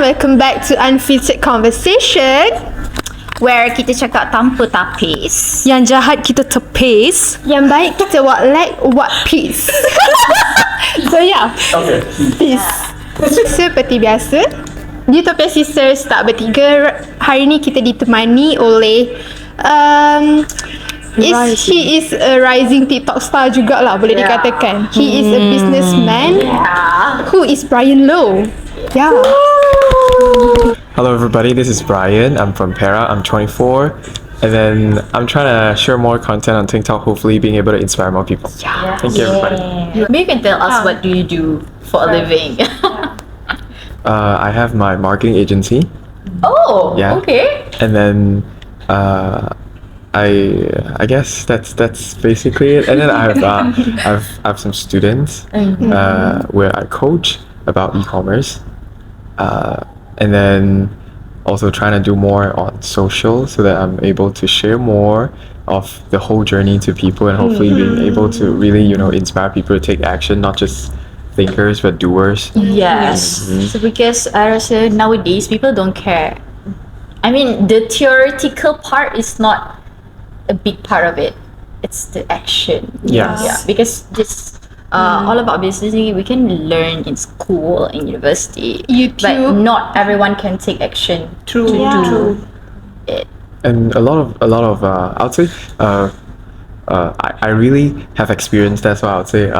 welcome back to Unfiltered Conversation. Where kita cakap tanpa tapis. Yang jahat kita tepis. Yang baik kita what peace. So yeah, Okay. peace. Seperti biasa, Utopia Sisters tak bertiga. Hari ni kita ditemani oleh he is a rising TikTok star jugalah, boleh dikatakan. He is a businessman who is Bryan Low. Yeah. Hello everybody, this is Bryan. I'm from Farah. I'm 24. And then I'm trying to share more content on TikTok, hopefully being able to inspire more people. Thank you everybody. Maybe you can tell us what do you do for a living? I have my marketing agency. Oh, Yeah. okay. And then I guess that's basically it. And then I've some students where I coach about e-commerce. And then also trying to do more on social so that I'm able to share more of the whole journey to people and hopefully being able to really, inspire people to take action, not just thinkers but doers. Yes. So because I rasa nowadays people don't care. I mean, the theoretical part is not a big part of it. It's the action. Yes. Yeah. Because this all about business we can learn in school, in university. But not everyone can take action to do it. And a lot of I would say I really have experienced that, so I would say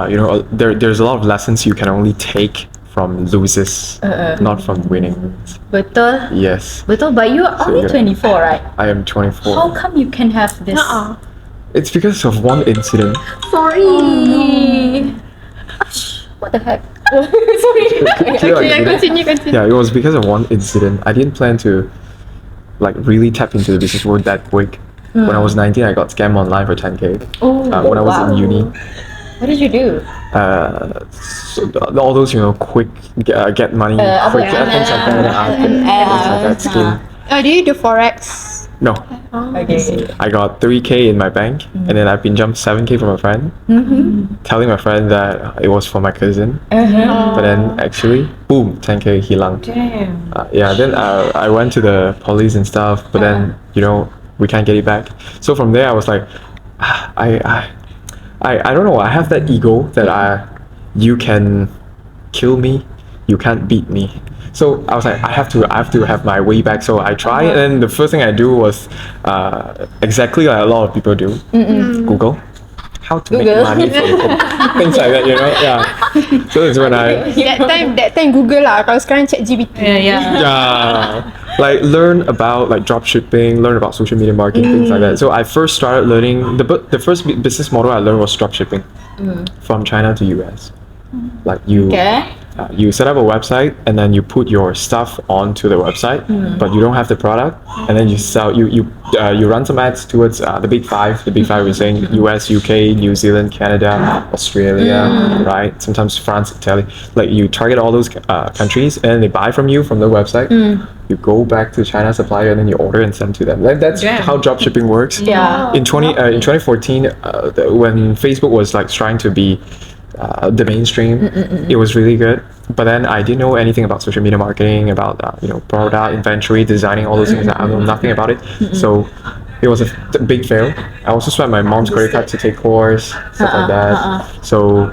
there's a lot of lessons you can only take from losers, not from winning. Betul? Yes, Betul, but you are only 24, right? I am 24. How come you can have this? It's because of one incident. Sorry. What the heck? Sorry. Continue. Yeah, it was because of one incident. I didn't plan to really tap into the business world that quick. When I was 19, I got scammed online for 10K. When I was in uni. What did you do? All those quick get money, quick things like that. Things like that scheme. Do you do forex? No, Okay. I got 3K in my bank, and then I've been jumped 7K from a friend, telling my friend that it was for my cousin. But then actually, boom, 10K hilang. Damn. Then I went to the police and stuff, but then we can't get it back. So from there, I was like, I don't know. I have that ego that you can kill me, you can't beat me. So I was like, I have to have my way back. So I try, and then the first thing I do was exactly like a lot of people do. Google how to make money from things like that, Yeah. So it's when That time Google lah. Kalau sekarang ChatGPT. like learn about drop shipping, learn about social media marketing, things like that. So I first started learning the first business model I learned was drop shipping from China to US. Like you set up a website and then you put your stuff onto the website, but you don't have the product, and then you sell. You run some ads towards the big five. The big five is saying US, UK, New Zealand, Canada, Australia, right? Sometimes France, Italy. Like you target all those countries, and they buy from you from the website. You go back to China supplier and then you order and send to them. Like that's how drop shipping works. Yeah. In 2014, when Facebook was trying to be the mainstream, it was really good. But then I didn't know anything about social media marketing, about product inventory, designing, all those things. I know nothing about it. So it was a big fail. I also spent my mom's credit card to take course, stuff like that. So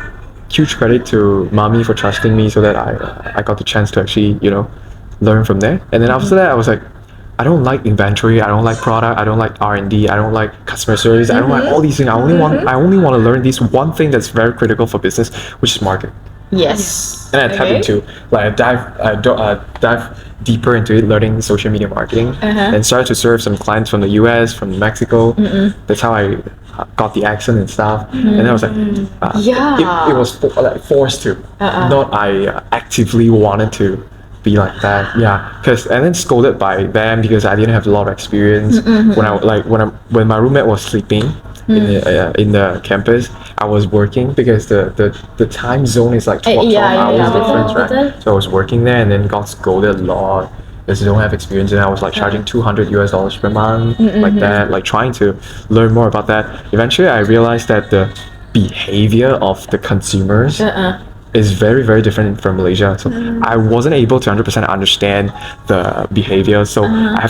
huge credit to mommy for trusting me, so that I got the chance to actually learn from there. And then after that, I was like, I don't like inventory, I don't like product, I don't like R&D, I don't like customer service, I don't like all these things. I only want to learn this one thing that's very critical for business, which is marketing. Yes. And I tap into I dive deeper into it, learning social media marketing, and started to serve some clients from the US, from Mexico. That's how I got the accent and stuff. And then I was like, it was forced to, not I actively wanted to be like that. And then scolded by them because I didn't have a lot of experience. When my roommate was sleeping in the campus, I was working because the time zone is 12 hours difference, right? So I was working there and then got scolded a lot because I don't have experience, and I was charging $200 per month, like that, trying to learn more about that. Eventually I realized that the behavior of the consumers is very, very different from Malaysia. So I wasn't able to 100% understand the behavior. So I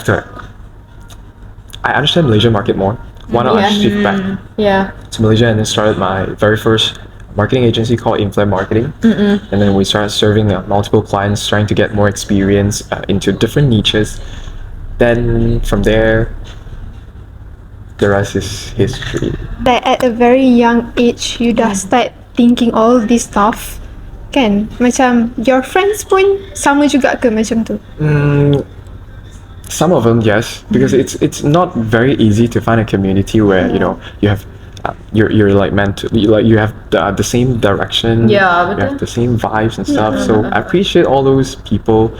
understand Malaysian market more. Why not I shift back to Malaysia and then started my very first marketing agency called Inflame Marketing. And then we started serving multiple clients, trying to get more experience into different niches. Then from there, the rest is history. Like at a very young age, you dah start thinking all this stuff, kan? Macam your friends pun sama juga ke macam tu? Some of them, yes, because it's not very easy to find a community where you know you have you're like meant to you have the same direction, you have the same vibes and stuff. So I appreciate all those people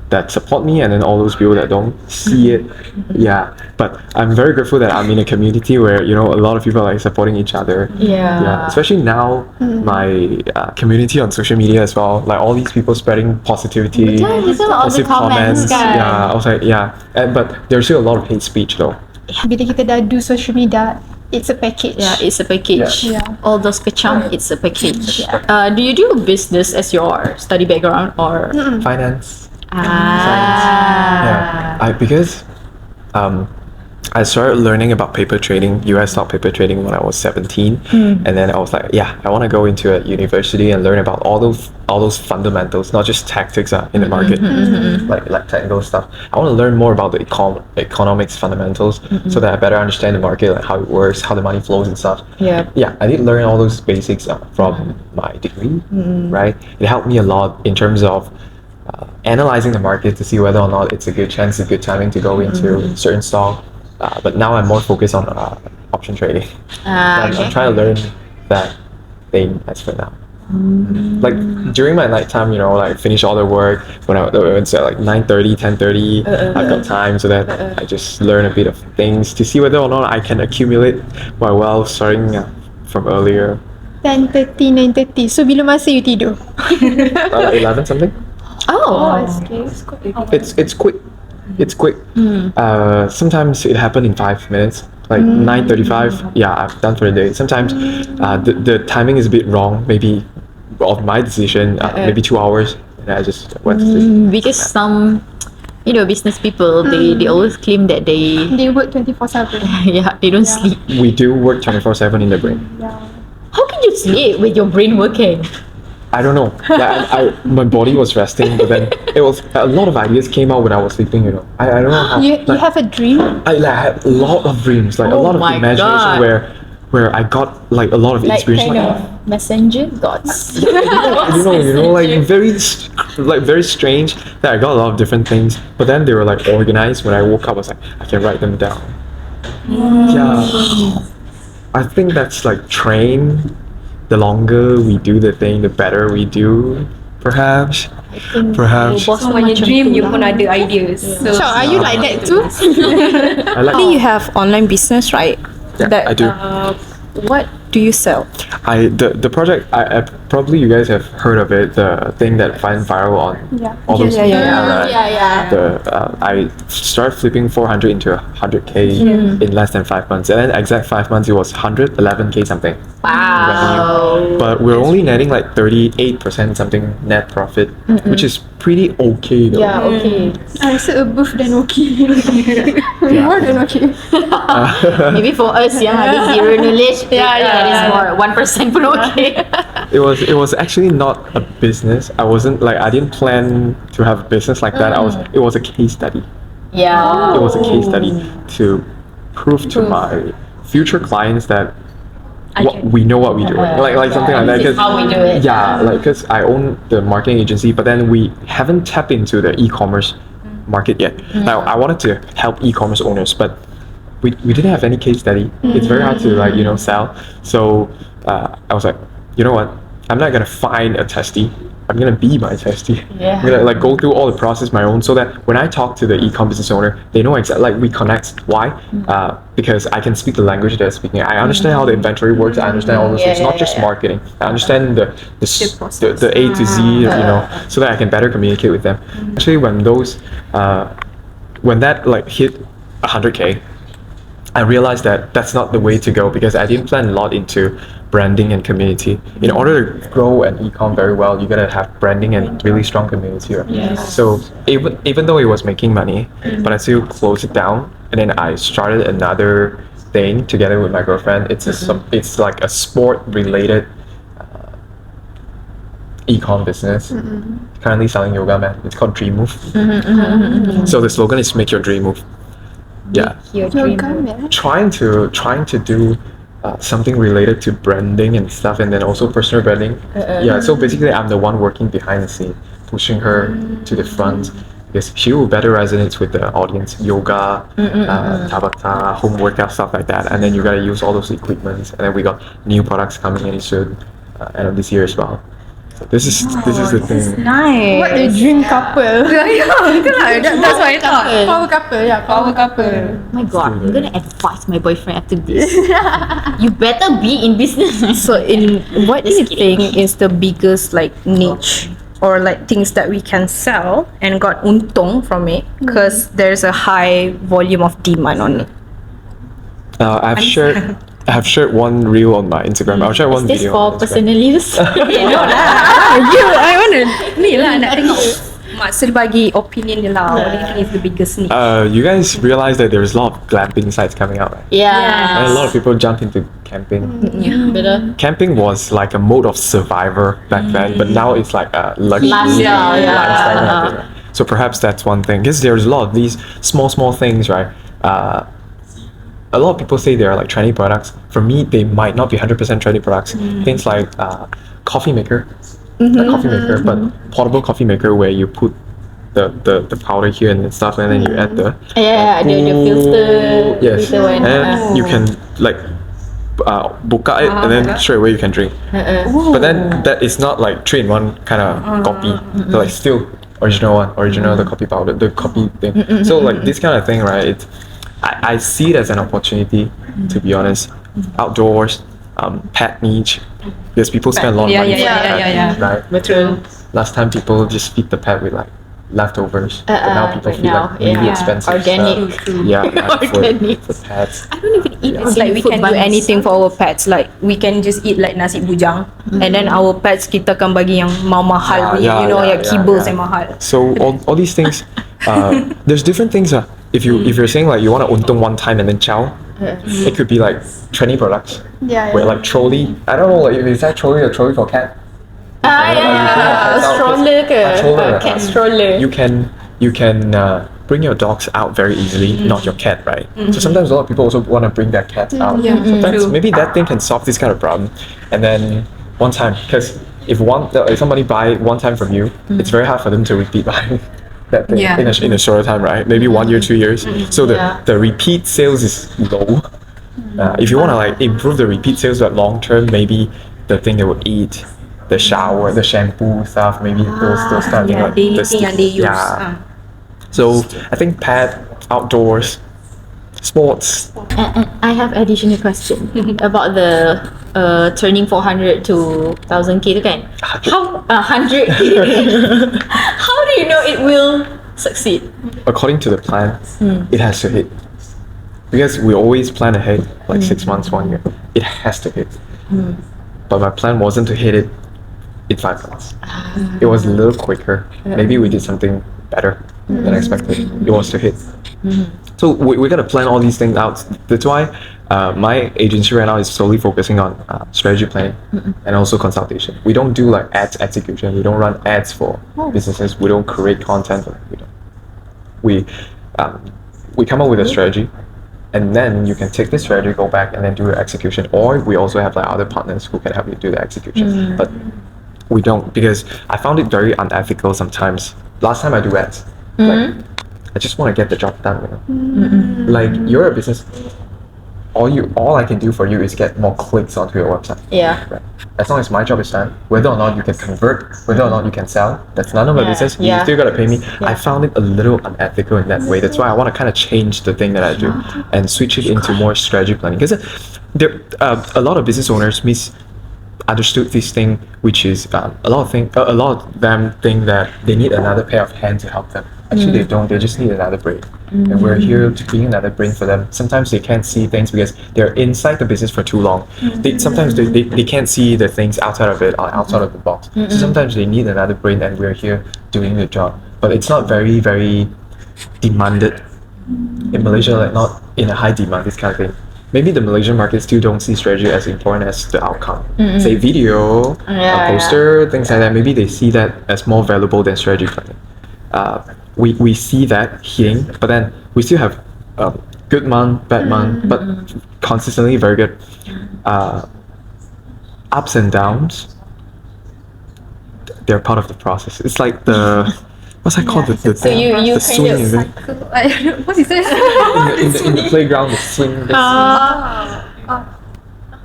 that support me, and then all those people that don't see it. Yeah, but I'm very grateful that I'm in a community where you know a lot of people are like supporting each other. Yeah, especially now my community on social media as well, like all these people spreading positivity, positive comments. Yeah, I was like, but there's still a lot of hate speech though. Bila kita dah do social media, it's a package. Yeah, it's a package. Yeah. All those kecam, it's a package. Do you do business as your study background or? Finance. Ah. Because I started learning about paper trading, US stock paper trading when I was 17, and then I was like, I want to go into a university and learn about all those fundamentals, not just tactics in the market, like technical stuff. I want to learn more about the economics fundamentals so that I better understand the market, like how it works, how the money flows and stuff. I did learn all those basics from my degree, right? It helped me a lot in terms of analyzing the market to see whether or not it's a good chance, a good timing to go into certain stock. But now I'm more focused on option trading. I'm trying to learn that thing as for now. Like during my nighttime, you know, like finish all the work when it's at like 9:30, 10:30. I've got time so that I just learn a bit of things to see whether or not I can accumulate my wealth starting from earlier. 10:30, 9:30. So bila masa you tidur? 11 something. It's quick. It's quick. Sometimes it happened in 5 minutes, like 9:35. I've done for the day. Sometimes the timing is a bit wrong, maybe of my decision, maybe 2 hours, and I just went to sleep. Because some, you know, business people, they always claim that they work 24/7. they don't sleep. We do work 24/7 in the brain. How can you sleep with your brain working? I don't know. My body was resting, but then it was a lot of ideas came out when I was sleeping. You know, I don't know how. You have a dream? I had a lot of dreams, like a lot of imagination where I got like a lot of inspiration. Like kind of messenger gods. you know, like very strange that I got a lot of different things, but then they were like organized. When I woke up, I was like, I can write them down. I think that's like trained. The longer we do the thing, the better we do, perhaps. So when you dream, you pun ada ideas. So are you like that too? I you have online business, right? I do. What do you sell? The project, I probably you guys have heard of it. The thing that went viral on all those. I started flipping 400 into 100K in less than 5 months, and then exact 5 months it was 111K something. Wow. But we're only netting like 38% something net profit, which is pretty okay though. Okay. I rasa above than okay. More than okay. Maybe for us yang ada zero knowledge, it's more 1% pun okay. It was actually not a business. I didn't plan to have a business like that. It was a case study. It was a case study to prove to my future clients that we know what we do, like something like that. This is how we do it. Because I own the marketing agency, but then we haven't tapped into the e-commerce market yet. Now I wanted to help e-commerce owners, but we didn't have any case study. It's very hard to sell. So I was like, you know what? I'm not gonna find a testy. I'm gonna be my testy. I'm gonna go through all the process my own, so that when I talk to the e-com business owner, they know exactly. We connect. Why? Because I can speak the language they're speaking. I understand how the inventory works. I understand all those things. Not just marketing. I understand the A to Z. So that I can better communicate with them. Actually, when that hit 100K, I realized that that's not the way to go because I didn't plan a lot into branding and community. In order to grow an e-com very well, you gotta have branding and really strong community. Right? Yes. So even though it was making money, but I still closed it down, and then I started another thing together with my girlfriend. It's like a sport related e-com business. Currently selling yoga mat. It's called Dream Move. So the slogan is "Make Your Dream Move." Yeah. Your dream. Trying to do something related to branding and stuff, and then also personal branding. Yeah, so basically I'm the one working behind the scene, pushing her to the front because she will better resonate with the audience. Yoga, Tabata, home workout, stuff like that. And then you gotta use all those equipments, and then we got new products coming in soon, end of this year as well. So this is the thing. Nice. What a dream couple. That's what I thought. Power couple, yeah. Power couple. Oh my god, I'm gonna advise my boyfriend after this. You better be in business. So what do you think is the biggest like niche or like things that we can sell and got untung from it because there's a high volume of demand on it? I have shared one reel on my Instagram. I'll share one Is this video. for on Instagram. personal use? I wanna ni lah nak tengok Mak Sir bagi opinion dia lah. What do you think is the biggest niche? You guys realize that there's a lot of glamping sites coming out, right? Yeah. And a lot of people jump into camping. Better. Camping was like a mode of survivor back then, but now it's like a luxury Lifestyle, yeah. lifestyle kind of thing, right? So perhaps that's one thing, because there's a lot of these small things, right? A lot of people say they are like trendy products. For me, they might not be 100% trendy products. Things like coffee maker, a coffee maker, but portable coffee maker where you put the powder here and stuff, and then you add the the filter. yes, filter one. and then you can like buka it, and then straight away you can drink. But then that is not like 3-in-1 kind of copy. So like still original the coffee powder, the coffee thing. So like this kind of thing, right? I see it as an opportunity, to be honest. Outdoors, pet niche, because people spend a lot of money for pet, right? Betul. Last time people just feed the pet with like leftovers, but now people but feed now, like really expensive organic. stuff. Yeah, Organic. for pets. I don't even eat It's like we can do anything for our pets. Like we can just eat like nasi bujang, and then our pets kita kan bagi yang mahal, yang kibbles yang mahal. So all these things, there's different things. If you're saying like you want to untung one time and then chow, it could be like trendy products. Where like trolley, I don't know, like is that trolley or trolley for cat? Stroller ke? Cat stroller. You can bring your dogs out very easily, not your cat, right? So sometimes a lot of people also want to bring their cats out. So maybe that thing can solve this kind of problem. And then one time, because if somebody buy one time from you, it's very hard for them to repeat buying that thing in a shorter time, right? Maybe 1 year, 2 years. So the repeat sales is low. If you want to like improve the repeat sales but long term, maybe the thing they would eat, the shower, the shampoo stuff, maybe those kind of things. Like daily thing yang they use. So I think pet, outdoors, sports. And I have additional question about the turning 400 to 1000k tu kan? How 100k? How do you know it will succeed? According to the plan, it has to hit. Because we always plan ahead, like 6 months, 1 year. It has to hit. But my plan wasn't to hit it in 5 months. It was a little quicker. Maybe we did something better than expected. It was to hit. So we gotta plan all these things out. That's why my agency right now is solely focusing on strategy planning and also consultation. We don't do like ads execution. We don't run ads for businesses. We don't create content. We come up with a strategy, and then you can take this strategy, go back, and then do the execution. Or we also have like other partners who can help you do the execution. But we don't, because I found it very unethical sometimes. Last time I do ads, like I just want to get the job done. Like you're a business. All I can do for you is get more clicks onto your website. Right. As long as my job is done, whether or not you can convert, whether or not you can sell, that's none of my business. You still gotta pay me. I found it a little unethical in that way. That's why I want to kind of change the thing that I do and switch it into more strategy planning. Because a lot of business owners understood this thing, which is a lot of them think that they need another pair of hands to help them. Actually, they don't. They just need another brain, and we're here to be another brain for them. Sometimes they can't see things because they're inside the business for too long. Sometimes they can't see the things outside of it or outside of the box. So sometimes they need another brain, and we're here doing the job. But it's not very, very demanded in Malaysia. Like not in a high demand. This kind of thing. Maybe the Malaysian market still don't see strategy as important as the outcome. Say video, a poster, things like that. Maybe they see that as more valuable than strategy planning. We see that hitting, but then we still have good month, bad month, but consistently very good. Ups and downs, they're part of the process. It's like the what's that called? The swing, is it? What is that? in the playground, the swing.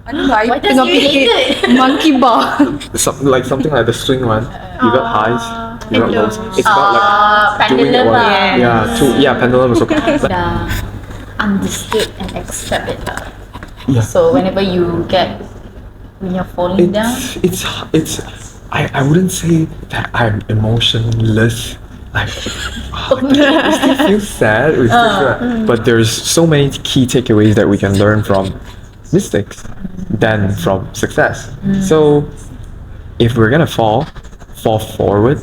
I don't know. I Why does tengah it fikir related? monkey bar. Something like the swing one. You got highs, you got lows. It's about like doing pendulum one. lah. Pendulum is okay. Dah understood and accept it lah. Yeah. So whenever you get when you're falling down, It's I wouldn't say that I'm emotionless. Like we still feel sad, we still feel, but there's so many key takeaways that we can learn from mistakes than from success. So if we're gonna fall forward.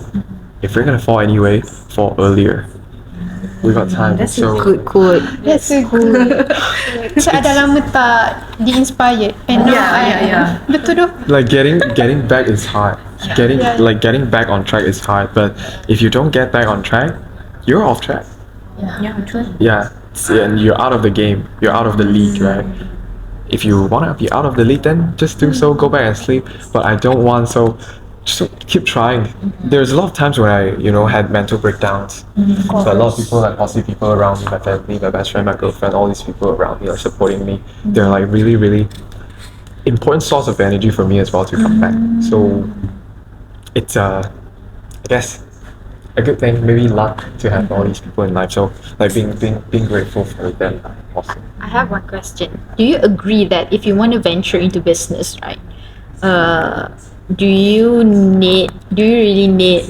If we're gonna fall anyway, fall earlier. We got time. That's so a good quote. That's so good. Macam ada lama tak di-inspired. And now betul tu. like getting back is hard. Getting back on track is hard. But if you don't get back on track, you're off track. Yeah, true. Yeah, and you're out of the game. You're out of the league, right? If you wanna be out of the league, then just do so. Go back and sleep. But I don't want so. Just keep trying. There's a lot of times when I, had mental breakdowns. So a lot of people, like positive people around me, my family, my best friend, my girlfriend, all these people around me are supporting me. They're like really, really important source of energy for me as well to come back. So it's I guess a good thing, maybe luck to have all these people in life. So like being grateful for them. Awesome. I have one question. Do you agree that if you want to venture into business, right? Do you really need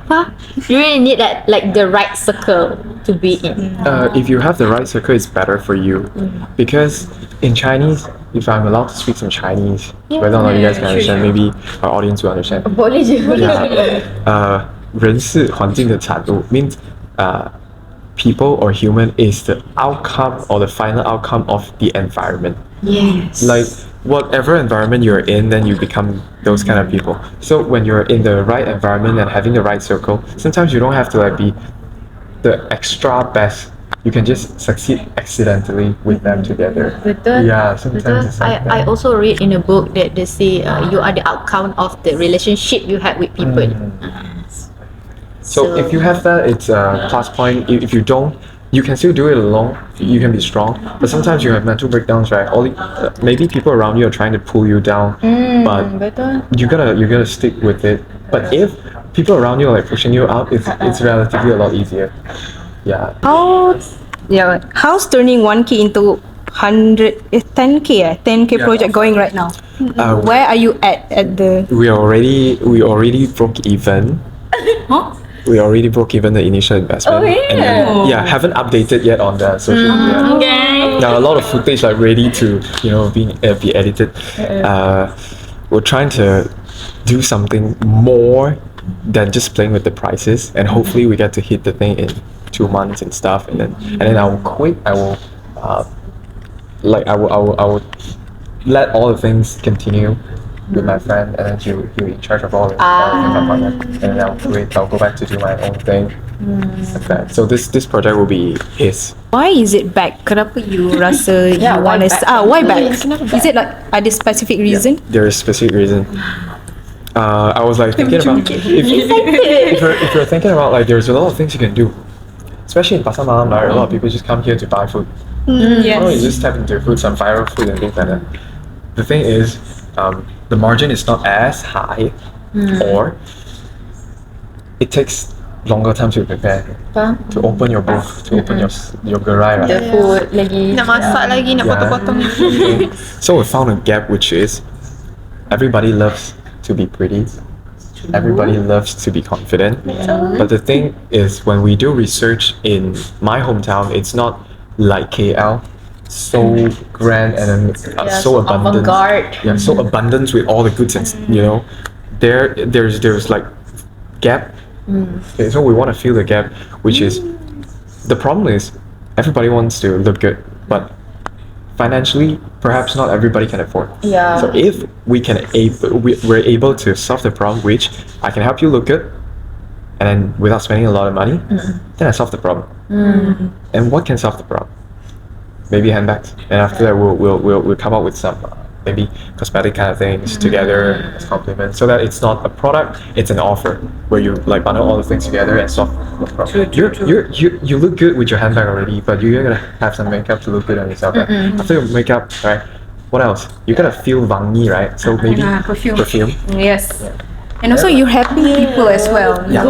that like the right circle to be in? If you have the right circle, it's better for you. Because in Chinese, if I'm allowed to speak some Chinese, whether or not you guys can understand, maybe our audience will understand. Boleh je. Yeah. 人是环境的产物 means people or human is the outcome or the final outcome of the environment. Yes. Like whatever environment you're in, then you become those kind of people. So when you're in the right environment and having the right circle, sometimes you don't have to like be the extra best. You can just succeed accidentally with them together. Betul. Yeah, sometimes it's like I that. also read in a book that they say you are the outcome of the relationship you had with people. So if you have that, it's a plus point. If you don't, you can still do it alone. You can be strong, but sometimes you have mental breakdowns, right? Maybe people around you are trying to pull you down, but you gotta stick with it. But if people around you are like pushing you up, it's relatively a lot easier. Yeah. How's turning 1K into 10K project going right now? Where are you at the? We already broke even. Huh? We already broke even the initial investment. And then, haven't updated yet on the social media. Okay. Now a lot of footage like ready to be edited. We're trying to do something more than just playing with the prices, and hopefully we get to hit the thing in 2 months and stuff, and then I will quit. I will I will let all the things continue with my friend, and then he'll be in charge of all of my partner, and then I'll quit. I'll go back to do my own thing. Like that. So this project will be his. Why is it back? Kenapa you rasa you want to? Why back? Is it like ada specific reason? There is specific reason. I was like thinking about if you're thinking about like there's a lot of things you can do, especially in Pasar Malam, right? A lot of people just come here to buy food. Yes. You just tap into food, some viral food and things like that. The thing is, the margin is not as high, or it takes longer time to prepare, to open your booth, to open your gerai, right? The food lagi. Nak masak lagi, nak potong-potong. So we found a gap, which is everybody loves to be pretty. Everybody loves to be confident. But the thing is, when we do research in my hometown, it's not like KL, so grand and then so abundant. Avant-garde. Yeah, so abundant with all the goods and there's like gap. Okay, so we want to fill the gap, which is the problem is everybody wants to look good, but financially perhaps not everybody can afford. Yeah. So if we're able to solve the problem, which I can help you look good, and then without spending a lot of money, then I solve the problem. And what can solve the problem? Maybe handbags, and after that we'll come up with some maybe cosmetic kind of things together as compliments, so that it's not a product, it's an offer where you like bundle all the things together and solve the problem. You look good with your handbag already, but you're gonna have some makeup to look good on yourself. Right? After your makeup, right? What else? You're gonna feel wangi, right? So maybe perfume. Yes. And also you're happy people as well. Yeah.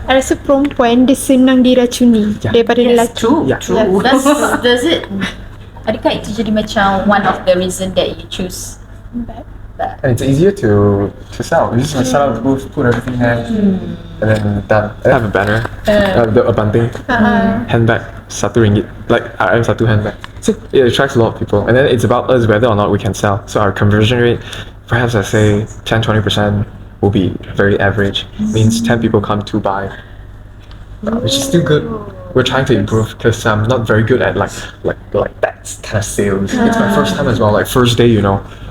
Rasa perempuan dia senang diracuni daripada lelaki. Yeah. Does it? Adakah itu jadi macam one of the reason that you choose that? And it's easier to sell. You just set up the booth, put everything there, and then done. I have a banner, a bunting, handbag, RM1, like RM1 handbag. So it attracts a lot of people, and then it's about us whether or not we can sell. So our conversion rate, perhaps I say 10-20% will be very average. Means 10 people come to buy, which is still good. We're trying to improve because I'm not very good at like that kind of sales. It's my first time as well, like first day,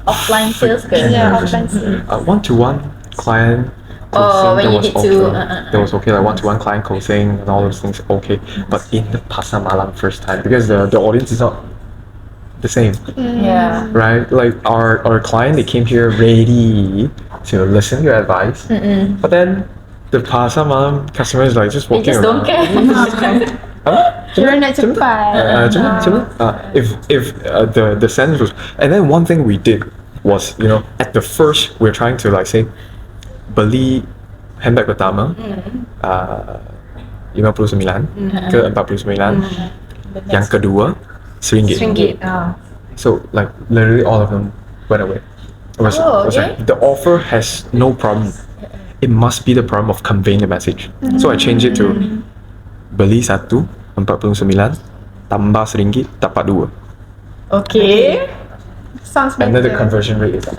Offline sales good. Yeah, offline sales. One-to-one client Oh, when you that was need okay. to, That was okay, like one-to-one client closing and all those things, okay. But in the Pasar Malam first time, because the audience is not the same, Yeah. right? Like our client, they came here ready to listen to your advice, but then the Pasar Malam customers like just They walking just don't around. care. Diorang nak cepat. If the sense was, and then one thing we did was, at the first we're trying to like say, beli handbag pertama, 59 ke 49, yang kedua RM1. So like literally all of them went away. It was like the offer has no problem. It must be the problem of conveying the message. So I changed it to beli satu 49 tambah RM1 dapat dua. Okay. Sounds And then the better. conversion rate is up.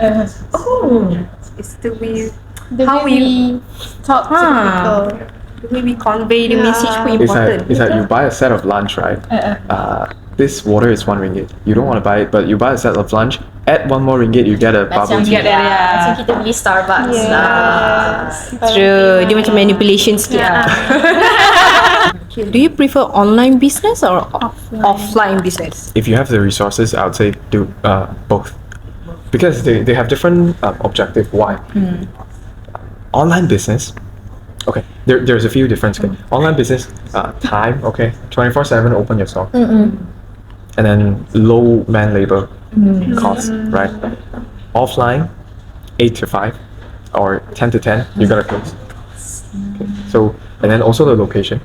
It's the way The how way we talk to people. the way we convey the message pun important. It's like you buy a set of lunch, right? This water is RM1. You don't want to buy it, but you buy a set of lunch. Add one more ringgit, you get a bubble Macam tea. macam kita beli Starbucks lah. True. Dia macam manipulation sikit lah. Do you prefer online business or offline business? If you have the resources, I would say do both, because they have different objective. Why? Online business, okay. There's a few differences. Okay. Online business, time, okay, 24/7 open your store, and then low man labor cost, right? Offline, 8 to 5 or 10 to 10, you gotta close. Okay. So, and then also the location.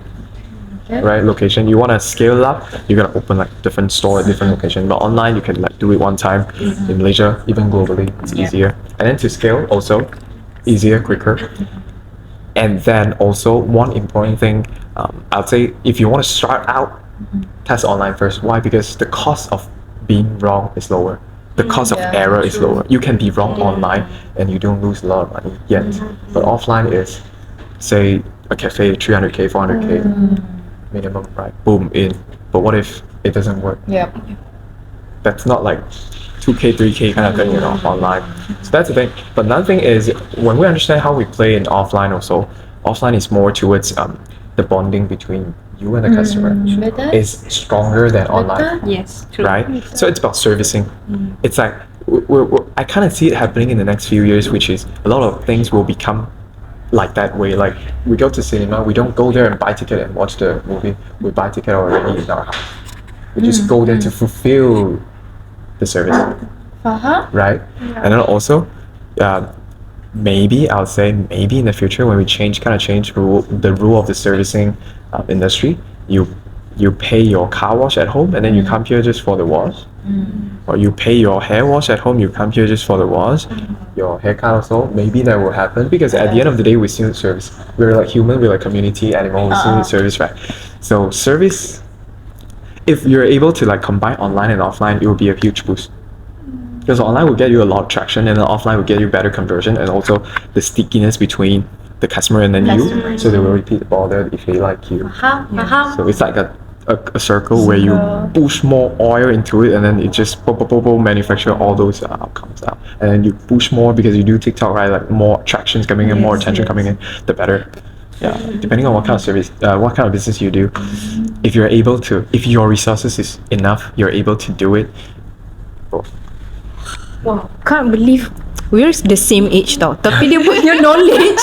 Right, location. You want to scale up, you gotta open like different store at different location. But online, you can like do it one time. In Malaysia, even globally, it's easier. And then to scale also easier, quicker. And then also one important thing, I'd say if you want to start out, test online first. Why? Because the cost of being wrong is lower. The cost of error is lower. You can be wrong online and you don't lose a lot of money yet. But offline is, say a cafe, 300k, 400k. Minimum, right? Boom, in. But what if it doesn't work? Yep. That's not like 2k, 3k kind of thing, online. So that's the thing. But another thing is, when we understand how we play in offline also, offline is more towards the bonding between you and the customer is stronger than online, Yes, true. right? So it's about servicing. It's like, I kind of see it happening in the next few years, which is a lot of things will become like that way. Like we go to cinema, we don't go there and buy ticket and watch the movie. We buy ticket already in our house. We just go there to fulfill the service, right? And then also, maybe I'll say maybe in the future when we change the rule of the servicing industry, you you pay your car wash at home and then you come here just for the wash, or you pay your hair wash at home, you come here just for the wash, your haircut also, maybe that will happen because at the end of the day we still need service. We're like human, we're like community animal, we still need service, right? So service, if you're able to like combine online and offline, it will be a huge boost. Because online will get you a lot of traction and then offline will get you better conversion and also the stickiness between the customer and then you, so they will repeat the order if they like you. So it's like a circle where you push more oil into it and then it just manufacture all those outcomes out. And then you push more because you do TikTok, right? Like more tractions coming in, more attention coming in, the better. Yeah, depending on what kind of service, what kind of business you do, if you're able to, if your resources is enough, you're able to do it. Wow, can't believe we're the same age tau. Tapi dia punya knowledge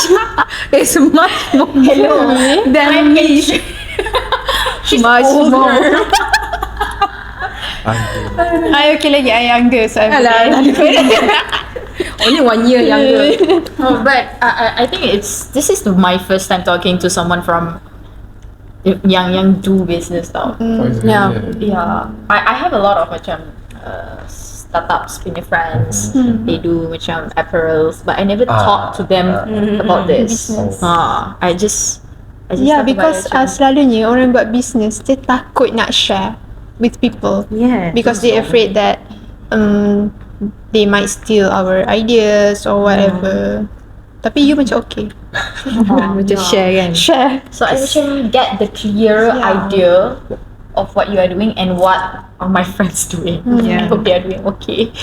is much more than me. Much more. I okay lagi, I younger, so I'm Only 1 year younger. Oh, but I think this is my first time talking to someone from yang do business tau. Yeah. I have a lot of macam startups punya friends. They do macam apparels, but I never talk to them about this. I just Yeah, talk because about it macam, selalunya orang buat business dia takut nak share with people. Yeah. Because they're afraid that they might steal our ideas or whatever. Tapi you macam okay. Just share kan. Share. so I macam get the clearer idea of what you are doing and what are my friends doing. I hope they are doing okay.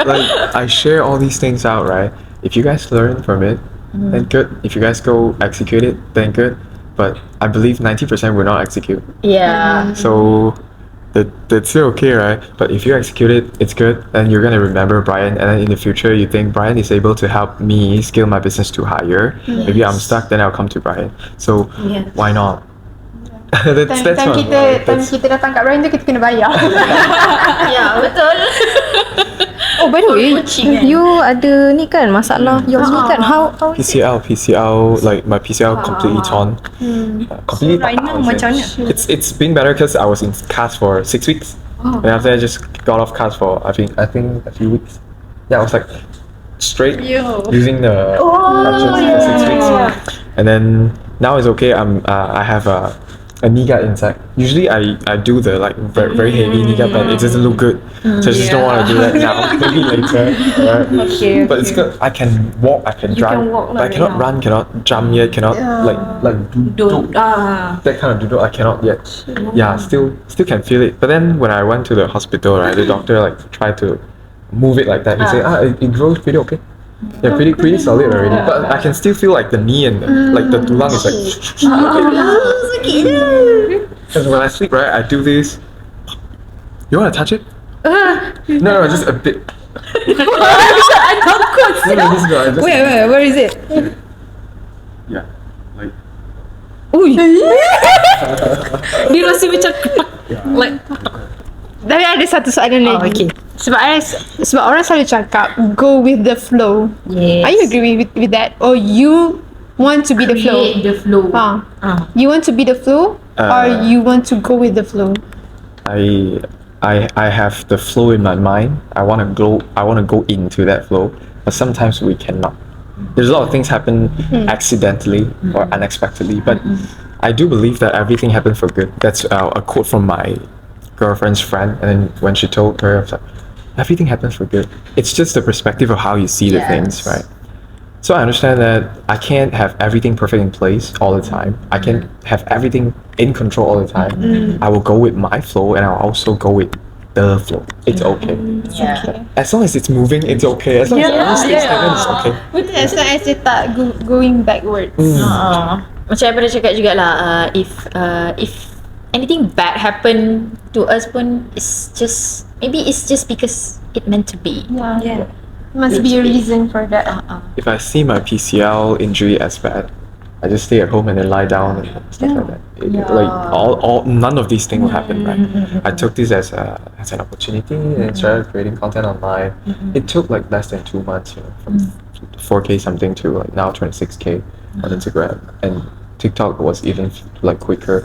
Like I share all these things out, right? If you guys learn from it, then good. If you guys go execute it, then good. But I believe 90% will not execute. Yeah. So that's still okay, right? But if you execute it, it's good. Then you're gonna remember Bryan, and then in the future you think Bryan is able to help me scale my business to higher. Maybe I'm stuck, then I'll come to Bryan. So why not? that's Time one. kita datang kat Bryan tu kita kena bayar. Ya, betul. Oh, by the way, Coaching, kan? you ada ni kan masalah yours ni kan? How is it? PCL, like my PCL completely torn. Completely. Right now macam mana? It's been better because I was in cast for 6 weeks, and after I just got off cast for I think a few weeks. Yeah, I was like straight using the crutches for 6 weeks, and then now it's okay. I have a knee guard inside. Usually I do the like very heavy knee guard, but it doesn't look good, so I just don't want to do that now. Maybe later. Right? But it's good. I can walk, I can drive, but I cannot run, cannot jump yet, cannot like do that kind of doodle. I cannot yet. Yeah, still can feel it. But then when I went to the hospital, right, the doctor like tried to move it like that. He said, it grows pretty okay. Yeah, pretty solid already. But I can still feel like the knee and like the tulang is like. Because when I sleep, right, I do this. You want to touch it? No, just a bit. I takut. No, just go. Just Where is it? Yeah, like. Ui. Dia rasa macam like. Tapi ada satu soalan lagi. okay. Sebab orang selalu cakap go with the flow. Yes. Are you agree with that? Or you want to be the flow? Create the flow. You want to be the flow or you want to go with the flow? I have the flow in my mind. I want to go into that flow, but sometimes we cannot. There's a lot of things happen accidentally or unexpectedly, but I do believe that everything happens for good. That's a quote from my girlfriend's friend, and then when she told her, I was like, everything happens for good. It's just the perspective of how you see the things, right? So I understand that I can't have everything perfect in place all the time. I can't have everything in control all the time. I will go with my flow, and I'll also go with the flow. It's okay. Yeah. As long as it's moving, it's okay. As long as everything stays stagnant, it's okay. As long as they tak going backwards. Macam apa dia cakap jugalah, if anything bad happen to us pun, it's just because it meant to be. Yeah. Must be a reason for that. If I see my PCL injury as bad, I just stay at home and then lie down and stuff like that. Like none of these things will happen, right? I took this as an opportunity and started creating content online. It took like less than 2 months, from 4K something to like now 26K on Instagram, and TikTok was even like quicker.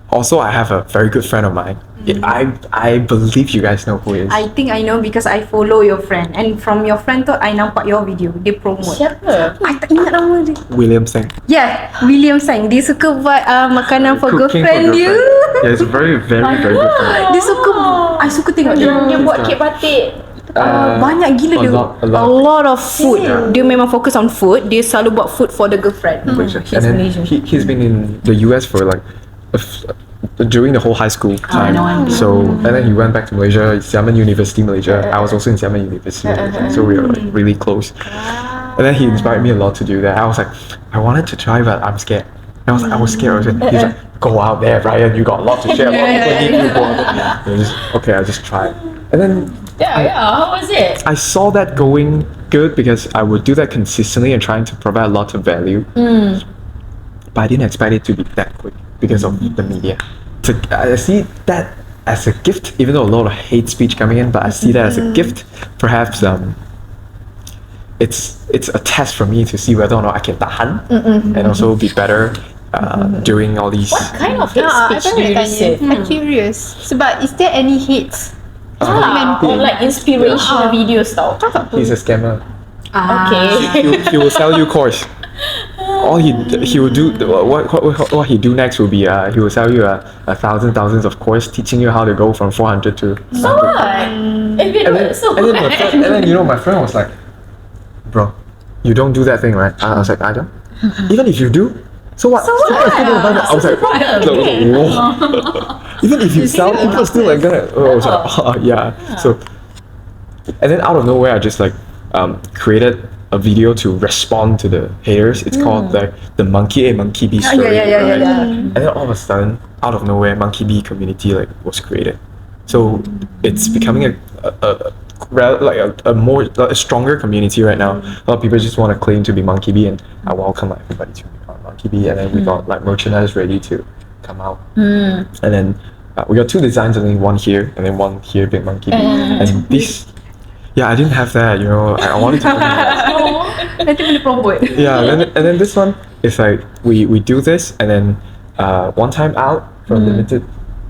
Also, I have a very good friend of mine. I believe you guys know who he is. I think I know because I follow your friend, and from your friend tu I nampak your video dia promote. Siapa? I tak ingat nama dia. William Singh. Yeah, William Sang. Dia suka buat makanan for Cooking girlfriend for dia. girlfriend. Yeah, it's very very very good friend. Dia suka, I suka tengok dia. Dia buat kek batik. Banyak gila a dia. lot. A lot of food. Dia memang fokus on food. Dia selalu buat food for the girlfriend. Malaysia. He's And then Malaysian. he's been in the US for like during the whole high school time. So and then he went back to Malaysia, Xiamen University, Malaysia. I was also in Xiamen University, Malaysia, so we were like really close. And then he inspired me a lot to do that. I was like, I wanted to try, but I'm scared. I was scared. He's like, go out there, Bryan. You got a lot to share. People need you. Go out there. I just tried. And then How was it? I saw that going good because I would do that consistently and trying to provide a lot of value. But I didn't expect it to be that quick because of the media. I see that as a gift, even though a lot of hate speech coming in, but I see that as a gift. Perhaps it's a test for me to see whether or not I can tahan and also be better during all these. What kind of hate speech do you receive? I'm curious. Sebab is there any hates? Or like inspirational videos tau. He's a scammer. Okay. He will sell you course. All he will do what he do next will be he will sell you thousands of course teaching you how to go from 400 to So what? If it was so and then you know my friend was like, bro, you don't do that thing, right? I was like, I don't. Even if you do, so what? People are still gonna buy that. I was like, whoa. Even if you sell, people are still like gonna. I was like, oh, yeah. So, and then out of nowhere, I just like created a video to respond to the haters. It's called like the Monkey A Monkey B story. Right? And then all of a sudden, out of nowhere, Monkey B community like was created. So it's becoming a stronger community right now. A lot of people just want to claim to be Monkey B, and I welcome everybody to become Monkey B. And then we got like merchandise ready to come out. And then we got two designs, and then one here and then one here, big Monkey B. And this, I didn't have that. You know, I wanted to. Nanti boleh promote. And then this one is like we do this, and then one time out for limited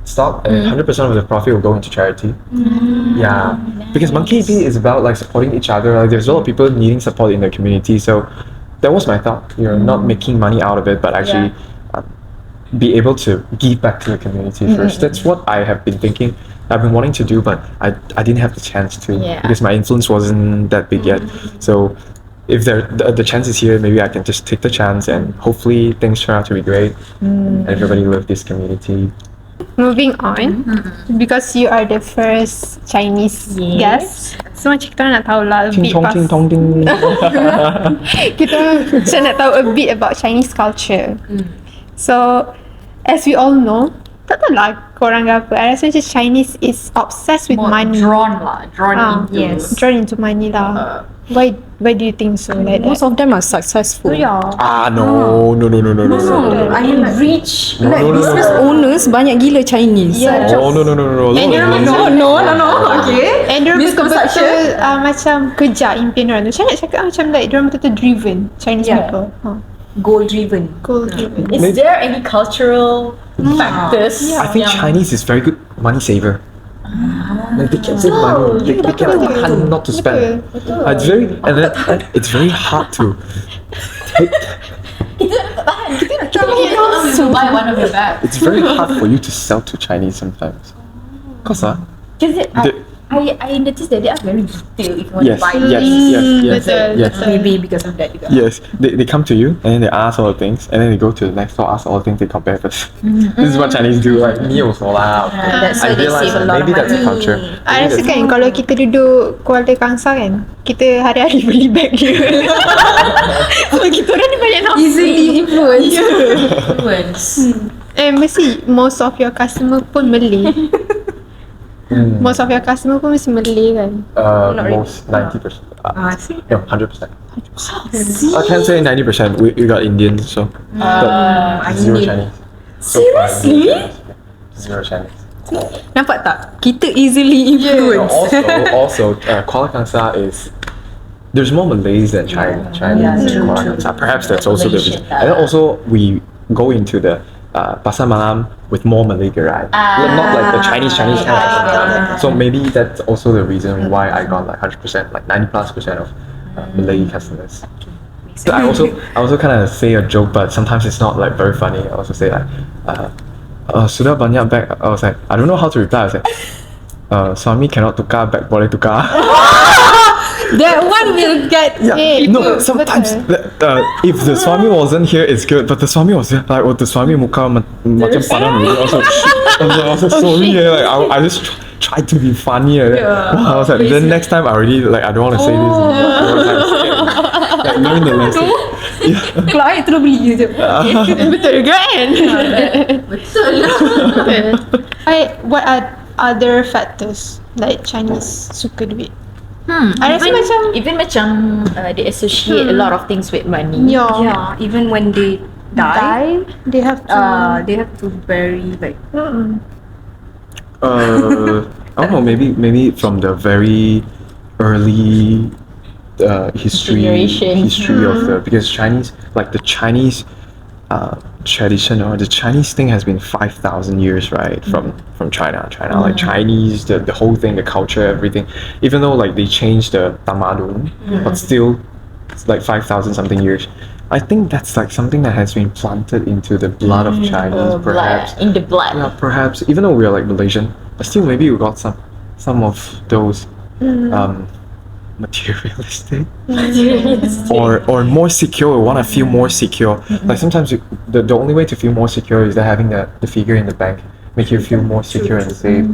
stock, and 100% of the profit will go into charity. Because Monkey B is about like supporting each other. Like there's a lot of people needing support in the community, so that was my thought. You know, not making money out of it, but actually be able to give back to the community first. That's what I have been thinking. I've been wanting to do, but I didn't have the chance to because my influence wasn't that big yet. So if the chance is here, maybe I can just take the chance, and hopefully things turn out to be great and everybody love this community. Moving on, because you are the first Chinese guest, so macam kita nak tahu lah a bit kita macam nak tahu a bit about Chinese culture. So as we all know, tak tahu lah korang ke apa, I rasa macam Chinese is obsessed with money. Drawn into money lah. Why do you think so like that? Most of them are successful. Yeah. No. I mean like rich. like business owners banyak gila Chinese. No. And No. Okay. And diorang betul-betul macam kejar impian diorang tu. Macam nak cakap macam like diorang betul-betul driven Chinese people. Goal driven. Is there any cultural factors? I think Chinese is very good money saver. Like they can save money. They can not to spend. It's very it's very hard to take. To buy one of your bags. It's very hard for you to sell to Chinese sometimes. Cause I noticed that they are very detailed if you want to buy yes. Maybe because of that juga. Yes, they come to you and then they ask all the things, and then they go to the next store, ask all the things, they compare first. This is what Chinese do, like me also lah. That's why I they realize save a that lot maybe of that's a money. culture. I rasa kan kalau kita duduk Kuala Kangsar kan, kita hari-hari beli bag dia. So kita orang ni banyak nampak. Easily influenced. Mesti most of your customer pun Malay. Most of your customer pun mesti Malay kan? Most 90%. See? No, 100%. I can't say 90%. We got Indians, so but zero Chinese. Seriously? Zero Chinese. Nampak tak? Kita easily influenced. Also, Kuala Kangsar is there's more Malays than Chinese in Kuala Kangsar. Perhaps that's also the reason. And then also we go into the Pasar Malam with more Malay guy. Not like the Chinese kind of accent. So maybe that's also the reason why I got like 100%, like 90+% of Malay customers. So I also kind of say a joke, but sometimes it's not like very funny. I also say like, sudah banyak bag. I was like, I don't know how to reply. I was like, suami cannot tukar, bag boleh tukar. That one will get No, sometimes if the Swami wasn't here, it's good. But the Swami was here, like, the Swami muka macam padam. I was like, sorry, like, I just tried to be funny. I was like, then next time I already like, I don't want to say this. Like, learn the lesson. client terus beli je. Betul kan? Betul. What are other factors like Chinese suka duit? I rasa Even macam they associate a lot of things with money. Yeah, even when they die, they have to bury like. I don't know. Maybe from the very early history of the, because Chinese, like the Chinese tradition or the Chinese thing has been 5,000 years, right? From China, like Chinese, the whole thing, the culture, everything. Even though like they changed the tamadun, but still it's like 5,000 something years. I think that's like something that has been planted into the blood of Chinese, perhaps. In the blood. Yeah, perhaps. Even though we're like Malaysian, but still maybe we got some of those materialistic or more secure. We want to feel more secure. Like sometimes the only way to feel more secure is that having the figure in the bank make you feel more secure and safe,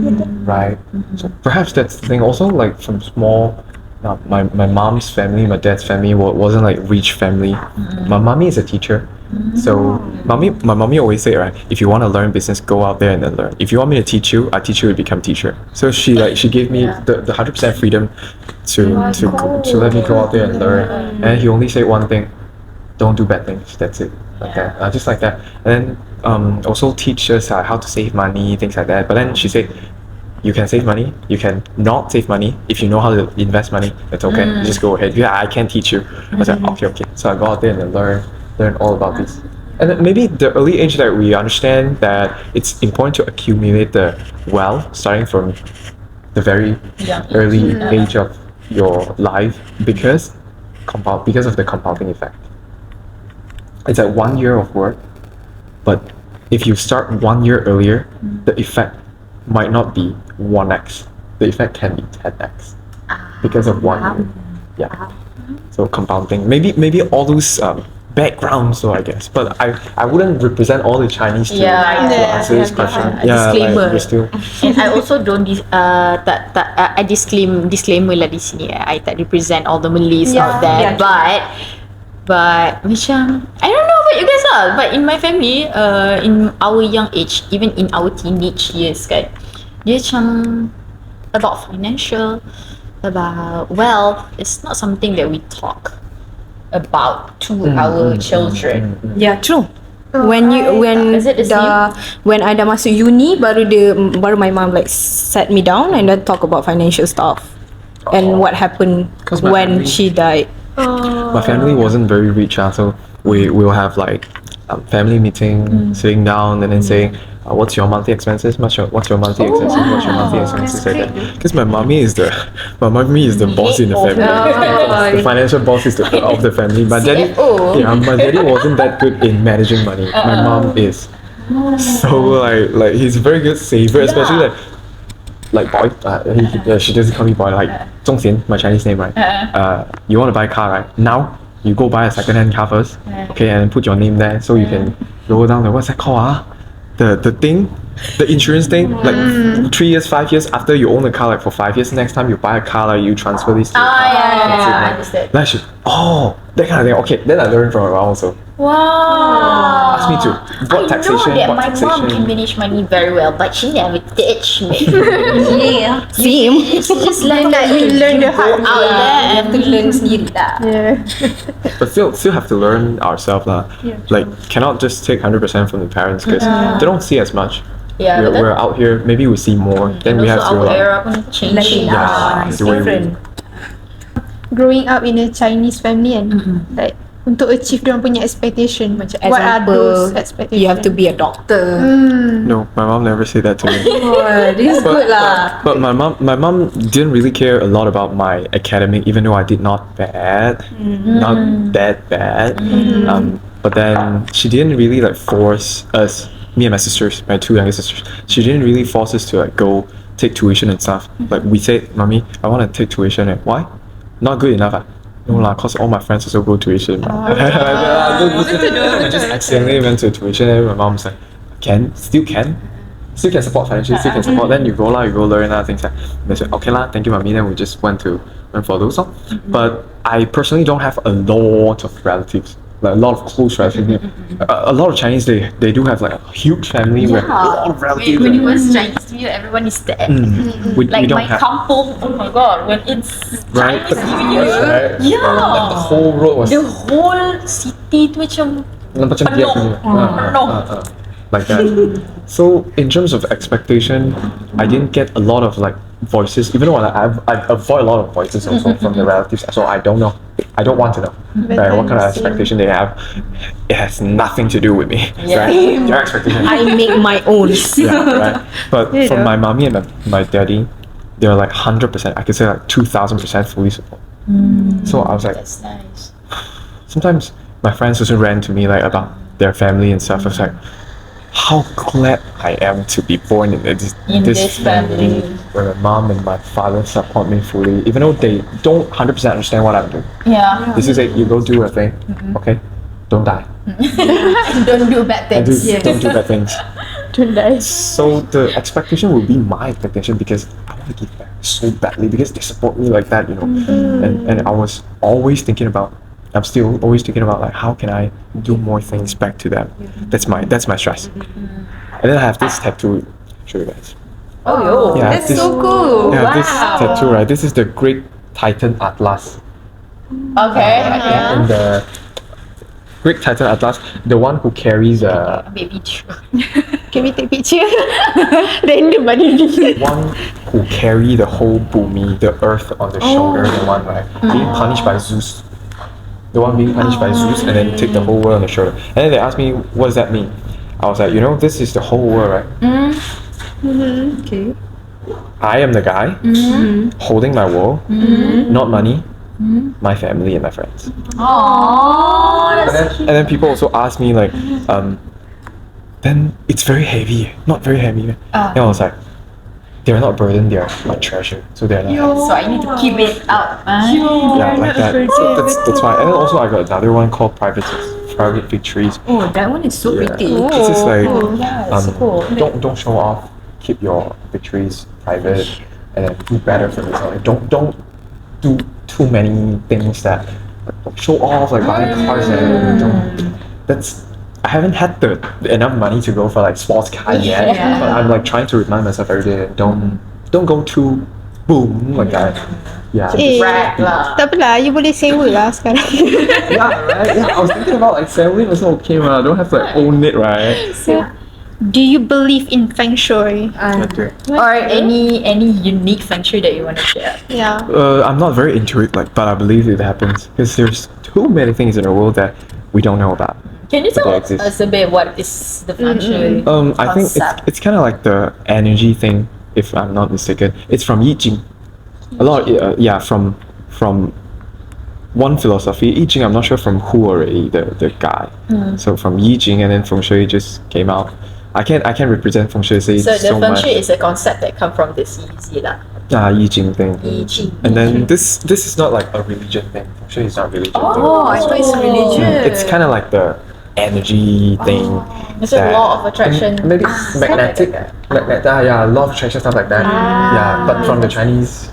right? So perhaps that's the thing. Also, like from small, my mom's family, my dad's family wasn't like rich family. My mommy is a teacher. So my mommy always say, right, if you want to learn business, go out there and then learn. If you want me to teach you, I teach you to become teacher. So she gave me the 100% freedom to let me go out there and learn. And he only said one thing: don't do bad things. That's it, like that, just like that. And then also teach us how to save money, things like that. But then she said, you can save money, you can not save money. If you know how to invest money, that's okay. You just go ahead. Yeah, I can't teach you. I was like, okay. So I go out there and then learn all about this. And then maybe the early age that we understand that it's important to accumulate the wealth starting from the very early age of your life because of the compounding effect. It's like 1 year of work, but if you start 1 year earlier, the effect might not be 1x. The effect can be 10x because of 1 year. Yeah. So compounding. Maybe all those backgrounds, so I guess, but I wouldn't represent all the Chinese to answer this question. Disclaimer. Like, we're still. And I also don't I disclaimer lah di sini. I tak represent all the Malays out there, but macam I don't know about you guys lah, but in my family, in our young age, even in our teenage years kan, dia macam about financial, about wealth, it's not something that we talk about to our children. Yeah, true. When Is it the same? when I dah masuk uni, baru my mom like sat me down and then talk about financial stuff and what happened 'Cause my when family- she died. My family wasn't very rich, so we will have like family meeting, sitting down and then saying, what's your monthly expenses? What's your monthly expenses? What's your monthly expenses? Like that. Because my mommy is the boss in the family. The financial boss is of the family. My daddy, my daddy wasn't that good in managing money. My mom is. So like he's a very good saver, especially like boy. She doesn't call me boy. Like Zhongxian, my Chinese name, right? You want to buy a car, right? Now you go buy a second-hand car first, okay, and put your name there so you can go down. What's that called? The thing, the insurance thing, like 3 years, 5 years after you own a car, like for 5 years, next time you buy a car, like you transfer this to I understand. that shit. That kind of thing. Okay, then I learned from her also. Wow. Ask me to. What taxation? I know that What my taxation? mom can manage money very well, but she never teach me. Same. She just learn that you learn the hard out way. there and to learn sendiri lah. But still have to learn ourselves lah. Like cannot just take 100% from the parents because they don't see as much. Yeah, but we're out here. Maybe we see more. Then we have also to. our era pun changing. Yeah, It's the way we- different. Growing up in a Chinese family and like untuk achieve dia punya expectation. Macam What are example, those expectations? you have to be a doctor. No, my mom never said that to me. Oh, this is good lah. But my mom didn't really care a lot about my academic, even though I did not bad, not that bad. But then she didn't really like force us, me and my sisters, my two younger sisters. She didn't really force us to like go take tuition and stuff. Like we said, "Mommy, I want to take tuition." And why? Not good enough. No lah, cause all my friends also go tuition. I just accidentally went to tuition, and my mom's like, still can support financially, still can support. Then you go learn things like. They said, okay lah, thank you, mommy. Then we just went for those. But I personally don't have a lot of relatives. Like a lot of close relatives. A lot of Chinese, they do have like a huge family with a lot of relatives. When it was Chinese New Year, everyone is dead. We Like don't my have. kampung, oh my god, when it's Right? Chinese New Year, Right? yeah. Like the whole road was the whole city tu macam macam dia punya. Like that. So in terms of expectation, I didn't get a lot of like voices, even though I avoid a lot of voices also from the relatives. So I don't know. I don't want to know. Right? What kind of expectation they have? It has nothing to do with me. Right? Their expectation. I make my own. Yeah, right. But from my mommy and my daddy, they're like 100%. I could say like 2000% fully support. So I was like, that's nice. sometimes my friends also ran to me like about their family and stuff. I was like, how glad I am to be born in this family where my mom and my father support me fully, even though they don't 100% understand what I'm doing. Yeah. This is it. You go do a thing, okay? Don't die. Don't do bad And things. don't do bad things. Don't die. So the expectation will be my expectation because I want to give back so badly because they support me like that, you know. And I was always thinking about. I'm still always thinking about like how can I do more things back to them. That's my stress. And then I have this tattoo. Show you guys. Oh, yo. Yeah, That's this, so cool. yeah, this Wow. tattoo, right? This is the Great Titan Atlas. Okay. And the Great Titan Atlas, the one who carries Baby true. Can we take picture? Random body. one who carry the whole Bumi, the earth on the shoulder, the one right being punished by Zeus. The one being punished by Zeus and then take the whole world on the shoulder. And then they asked me, what does that mean? I was like, this is the whole world, right? Okay. I am the guy holding my world, not money, my family and my friends. Oh, And then people also ask me like, then it's very heavy, not very heavy. And I was like, they're not burden, they're a treasure. So they're not. so I need to keep it out. Yeah, like that. So that's why. And then also I got another one called Private Victories. Oh, that one is so Yeah. pretty. This is like yeah, it's cool. don't show off. Keep your victories private, and then do better for yourself. Like, don't do too many things that like, show off, like buying cars and that's. I haven't had the enough money to go for like sports car yet, but I'm like trying to remind myself every day. Don't go too boom like that. Yeah. Brag lah. Tak apalah, you boleh sewa lah sekarang. Yeah, right. Yeah, I was thinking about like selling also okay, man. I don't have to like own it, right? So, do you believe in feng shui? Or any unique feng shui that you want to share? Yeah. I'm not very into it, like, but I believe it happens because there's too many things in the world that we don't know about. Can you tell they exist. us a bit what is the feng shui? I think concept? it's kind of like the energy thing, if I'm not mistaken. It's from I Ching. A lot, from one philosophy. I Ching, I'm not sure from who already, the guy. So from I Ching, and then feng shui just came out. I can't represent feng shui. Say So the so feng much. shui is a concept that come from this easy lah. I Ching thing. I Ching. And then this is not like a religion thing. Feng shui is not religion thing. Oh, I thought it's religion. It's kind of like the energy thing. It's a law of attraction. Maybe magnetic, law of attraction, stuff like that. Yeah, but from the Chinese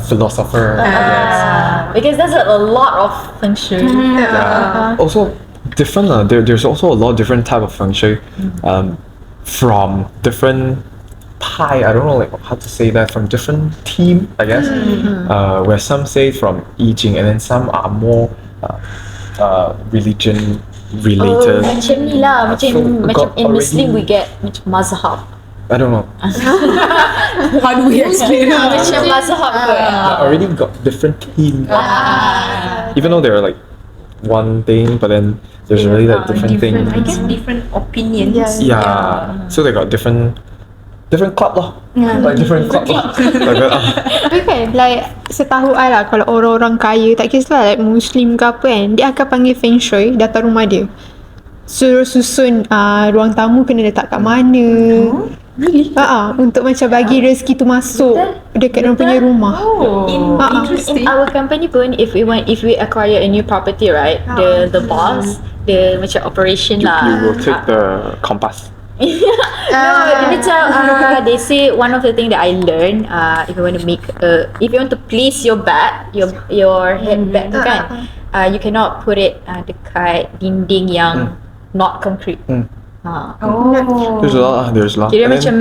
philosopher, I guess. Because there's a lot of feng shui. Yeah. Also, different. There's also a lot of different type of feng shui, from different pie. I don't know like how to say that. From different team, I guess. Where some say from I Ching, and then some are more religion related. Macam ni lah, So macam got in Muslim already- we get macam mazhab. I don't know. How do we explain that? Macam mazhab ke? I already got different team. Even though they're like one thing, but then there's really like different things. I guess different opinions. Yeah. So they got different club lah. Like different club lah. Like that. Tapi kan, like setahu I lah, kalau orang-orang kaya, tak kisah like Muslim ke apa kan, dia akan panggil Feng Shui datang rumah dia. Suruh susun ruang tamu kena letak kat mana. Really? Untuk macam bagi rezeki tu masuk dekat orang punya rumah. In our company pun, if we acquire a new property, right, the boss, the macam operation You lah. rotate the compass. They say one of the thing that I learned, if you want to if you want to place your bed, your head bed tu kan, you cannot put it dekat dinding yang not concrete. There's a lot. Kira And macam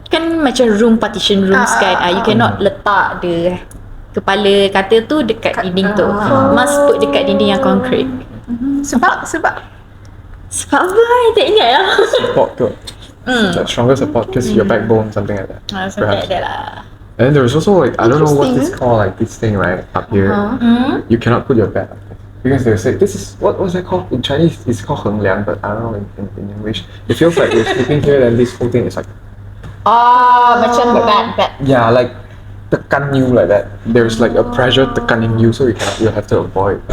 kan macam room partition rooms kan, you cannot letak the kepala katil tu dekat dinding tu. Must put dekat dinding yang concrete. Sebab Sebab apa? I tak ingat lah. support tu. Like stronger support because your backbone, something like that. Something like that lah. And then there's also like I don't know what it's called, like this thing right up here. You cannot put your bed up there. Because they say this is what's that called in Chinese? It's called 衡量, but I don't know in English. It feels like you're sleeping here, then this whole thing is like Macam bed. yeah, like tekan you like that. There's like a pressure tekaning you, so you have to avoid.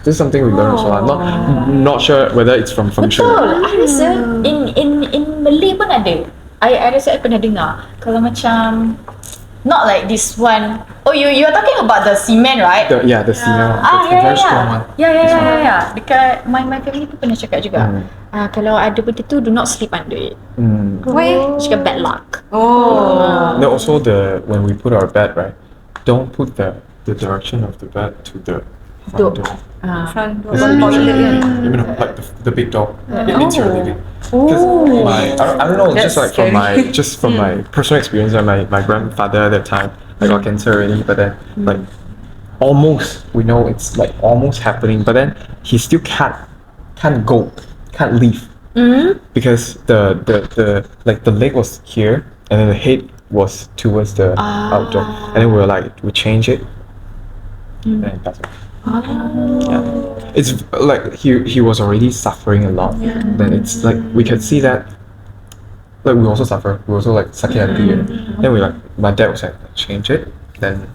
This is something we learn also. I'm not sure whether it's from Feng Shui. Betul. I rasa in Malay pun ada. I rasa I pernah dengar. Kalau macam not like this one. Oh, you are talking about the cement, right? The cement. The very strong one. Yeah. Dekat my family pun pernah cakap juga. Kalau ada benda tu, do not sleep under it. Why? Cakap bad luck. No, also when we put our bed right, don't put the direction of the bed to the front door. Front door. Like the big door. It means you're leaving. Because I don't know, That's just from my personal experience, my grandfather at that time, I got cancer already, but then like almost we know it's like almost happening, but then he still can't leave because the like the leg was here and then the head was towards the outdoor, and then we change it and then that's it. Yeah. It's like he was already suffering a lot. Then it's like we could see that like we also suffer. We also like sakit hati. Then my dad was like change it. Then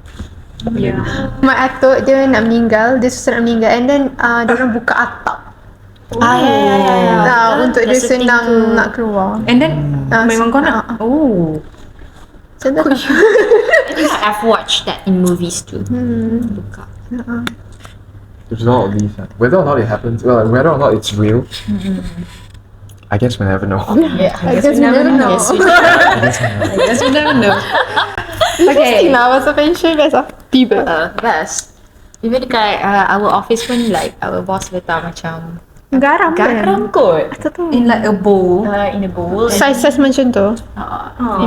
mak atuk dia nak meninggal, dia susah nak meninggal, and then diorang buka atap. Untuk dia senang nak keluar. And then memang kau nak. Macam tu. I've watched that in movies too. Buka. there's a lot of these. Whether or not it happens, well, whether or not it's real, I guess we never know. I guess we never know. I guess we never know. Interesting lah pasal Feng Shui best lah. Tiba. Best. Even dekat our office pun, like our boss letak macam Garam garam kot. In like a bowl. In a bowl. Size macam tu.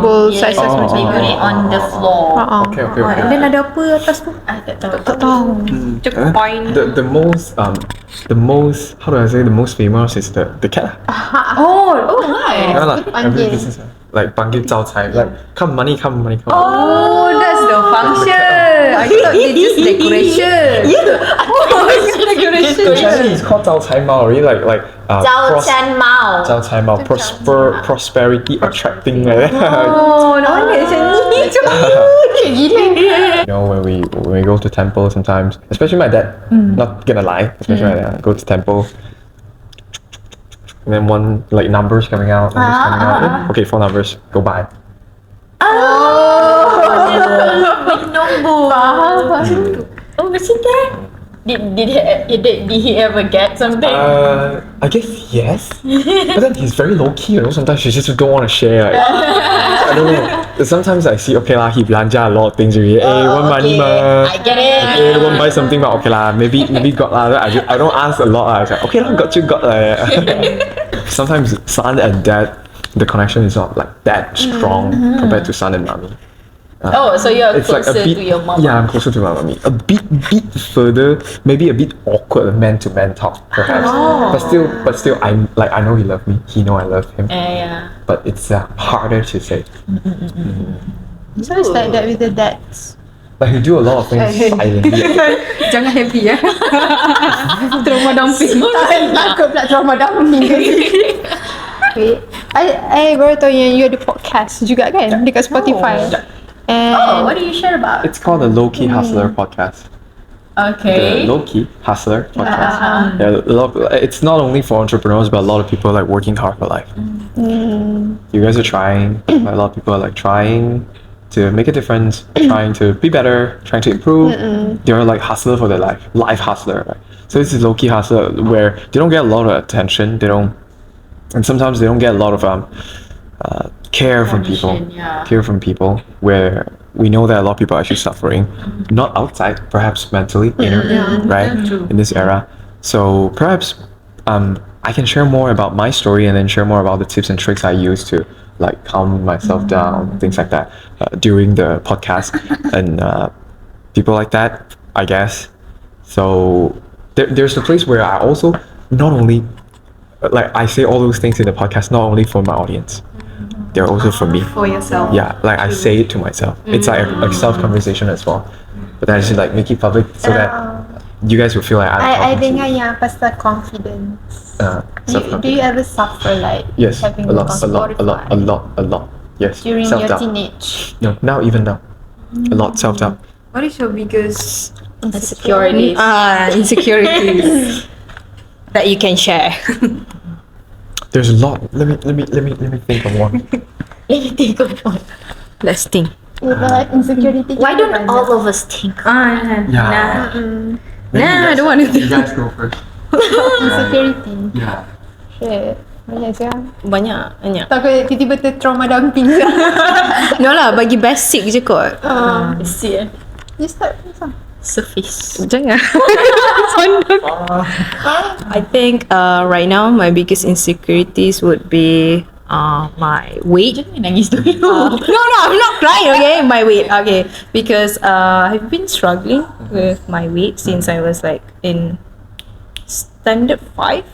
Bowl size macam They tu. put it on the floor. Okay. And then ada apa atas tu? Tak tahu. Macam point. The most how do I say, the most famous is the cat. Right. Yeah, like, every Panggil. business, like panggil zao cai, like come money. Oh, that's the function. I thought they just decoration. So Chinese it's called zao cai mao, really like Zhao Chan Mao. zao cai mao, prosperity attracting like that. Oh, mana macam ni? You know, when we go to temple sometimes, especially my dad, not gonna lie, especially my dad, go to temple, and then one like numbers coming out, okay, 4 numbers, go by. Nombor. Oh, macam tu. Did he ever get something? I guess yes, but then he's very low key. You know, sometimes he just don't want to share. Like, I don't know. Sometimes I see, okay lah, he belanja a lot of things already. Hey, one money ma. I get it. Okay, one buy something, but okay lah, maybe got lah. I don't ask a lot lah. It's like, okay lah, got. Sometimes son and dad, the connection is not like that strong compared to son and mommy. So you're It's closer like a bit, to your mom. yeah, I'm closer to my mommy. A bit further, maybe a bit awkward man to man talk, perhaps. But still, I know he loves me. He know I love him. Yeah. But it's harder to say. So it's like that with the dads. Like you do a lot of things silently. Jangan happy ya. Trauma dumping. Takut pula trauma dumping. Wait, I baru tahu yang you ada podcast juga kan dekat Spotify. And Oh, what do you share about? It's called the Lowkey Hustler podcast. Okay. The Lowkey Hustler podcast. Yeah, it's not only for entrepreneurs, but a lot of people like working hard for life. You guys are trying. A lot of people are like trying to make a difference, trying to be better, trying to improve. They're like hustler for their life hustler. Right? So this is Lowkey Hustler where they don't get a lot of attention. And sometimes they don't get a lot of care from people. Care from people where we know that a lot of people are actually suffering, not outside, perhaps mentally, inner, right? In this era. So perhaps I can share more about my story and then share more about the tips and tricks I use to like calm myself down, things like that during the podcast and people like that, I guess. So there's a place where I also not only like I say all those things in the podcast not only for my audience, they're also for me. For yourself. Yeah, like I say it to myself. It's like a self-conversation as well. But I just like make it public so that you guys will feel like I I'm dengar yang pasal confidence. Do you ever suffer like Yes, a having lot. Yes, during your self-doubt. teenage? No, even now. A lot self-doubt. What is your biggest Insecurities. insecurities that you can share? There's a lot. Let me think of one. Let me think of one. Let's think. But insecurity. Why don't all of us think? Yeah. Nah, I don't want to think. guys go first. insecurity? Yeah. Shit. Banyak sih. Banyak. Takut tiba-tiba trauma dumping. No lah, bagi basic je kot. See, You start first. surface. Jangan. I think right now my biggest insecurities would be my weight. Jangan nangis dulu. No, I'm not crying, okay? My weight, okay. Because I've been struggling with my weight since I was like in standard 5.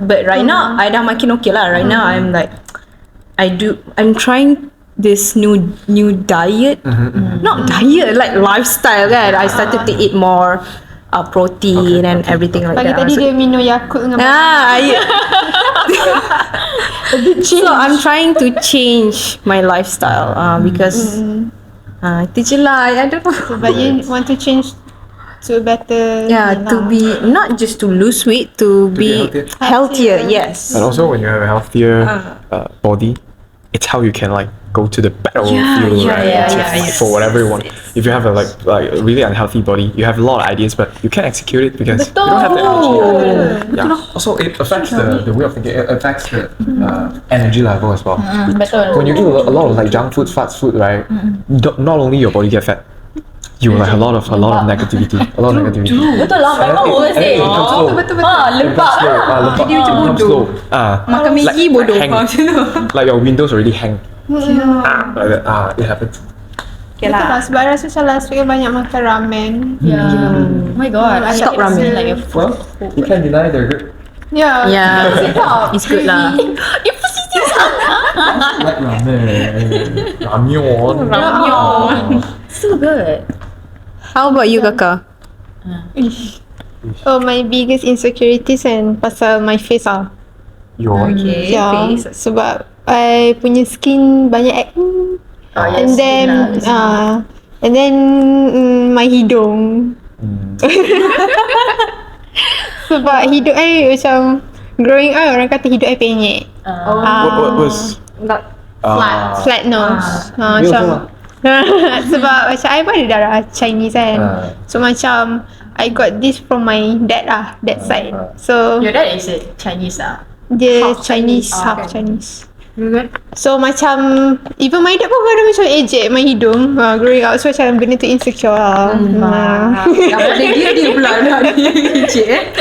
But right now, I dah makin okay lah. Right now, I'm like, I'm trying this new diet. Not diet, like lifestyle kan. I started to eat more protein and everything like Pagi that. tadi dia minum Yakult dengan So I'm trying to change my lifestyle because itu je lah. I don't know. But you want to change to a better To be not just to lose weight, to be healthier. Yes. And also when you have a healthier body, it's how you can like go to the battlefield, right? To fight for whatever you want. If you have a like really unhealthy body, you have a lot of ideas, but you can't execute it because you don't have the energy. Yeah. Also, it affects the way of thinking. It affects the energy level as well. When you eat a lot of like junk food, fast food, right? Not only your body get fat, you will like a lot of negativity. Betul lah, memang always say. Betul. Lembab. Jadi macam bodoh. Makan Maggi bodoh. Like your windows already hang. Like that. It happens. Betul lah. Sebab I rasa macam last week banyak makan ramen. Oh my god, I Stop can ramen. see like a Well, you can't deny they're good. Yeah. It's good lah. You positif sangat. Like ramyeon. So good. How about you, Qaqa? Oh, my biggest insecurities and pasal my face lah. Your Yeah, sebab I punya skin banyak acne. And then my hidung. Sebab hidung I macam growing up orang kata hidung I penyek. what was Flat nose. Macam sebab macam I pun ada darah Chinese kan. So macam I got this from my dad lah, that side. So Your dad is Chinese ah. dia Chinese, half Chinese. So macam even my dad pun ada macam ejek my hidung growing up. So macam benda tu insecure lah. Dapat dari dia pula dah ejek.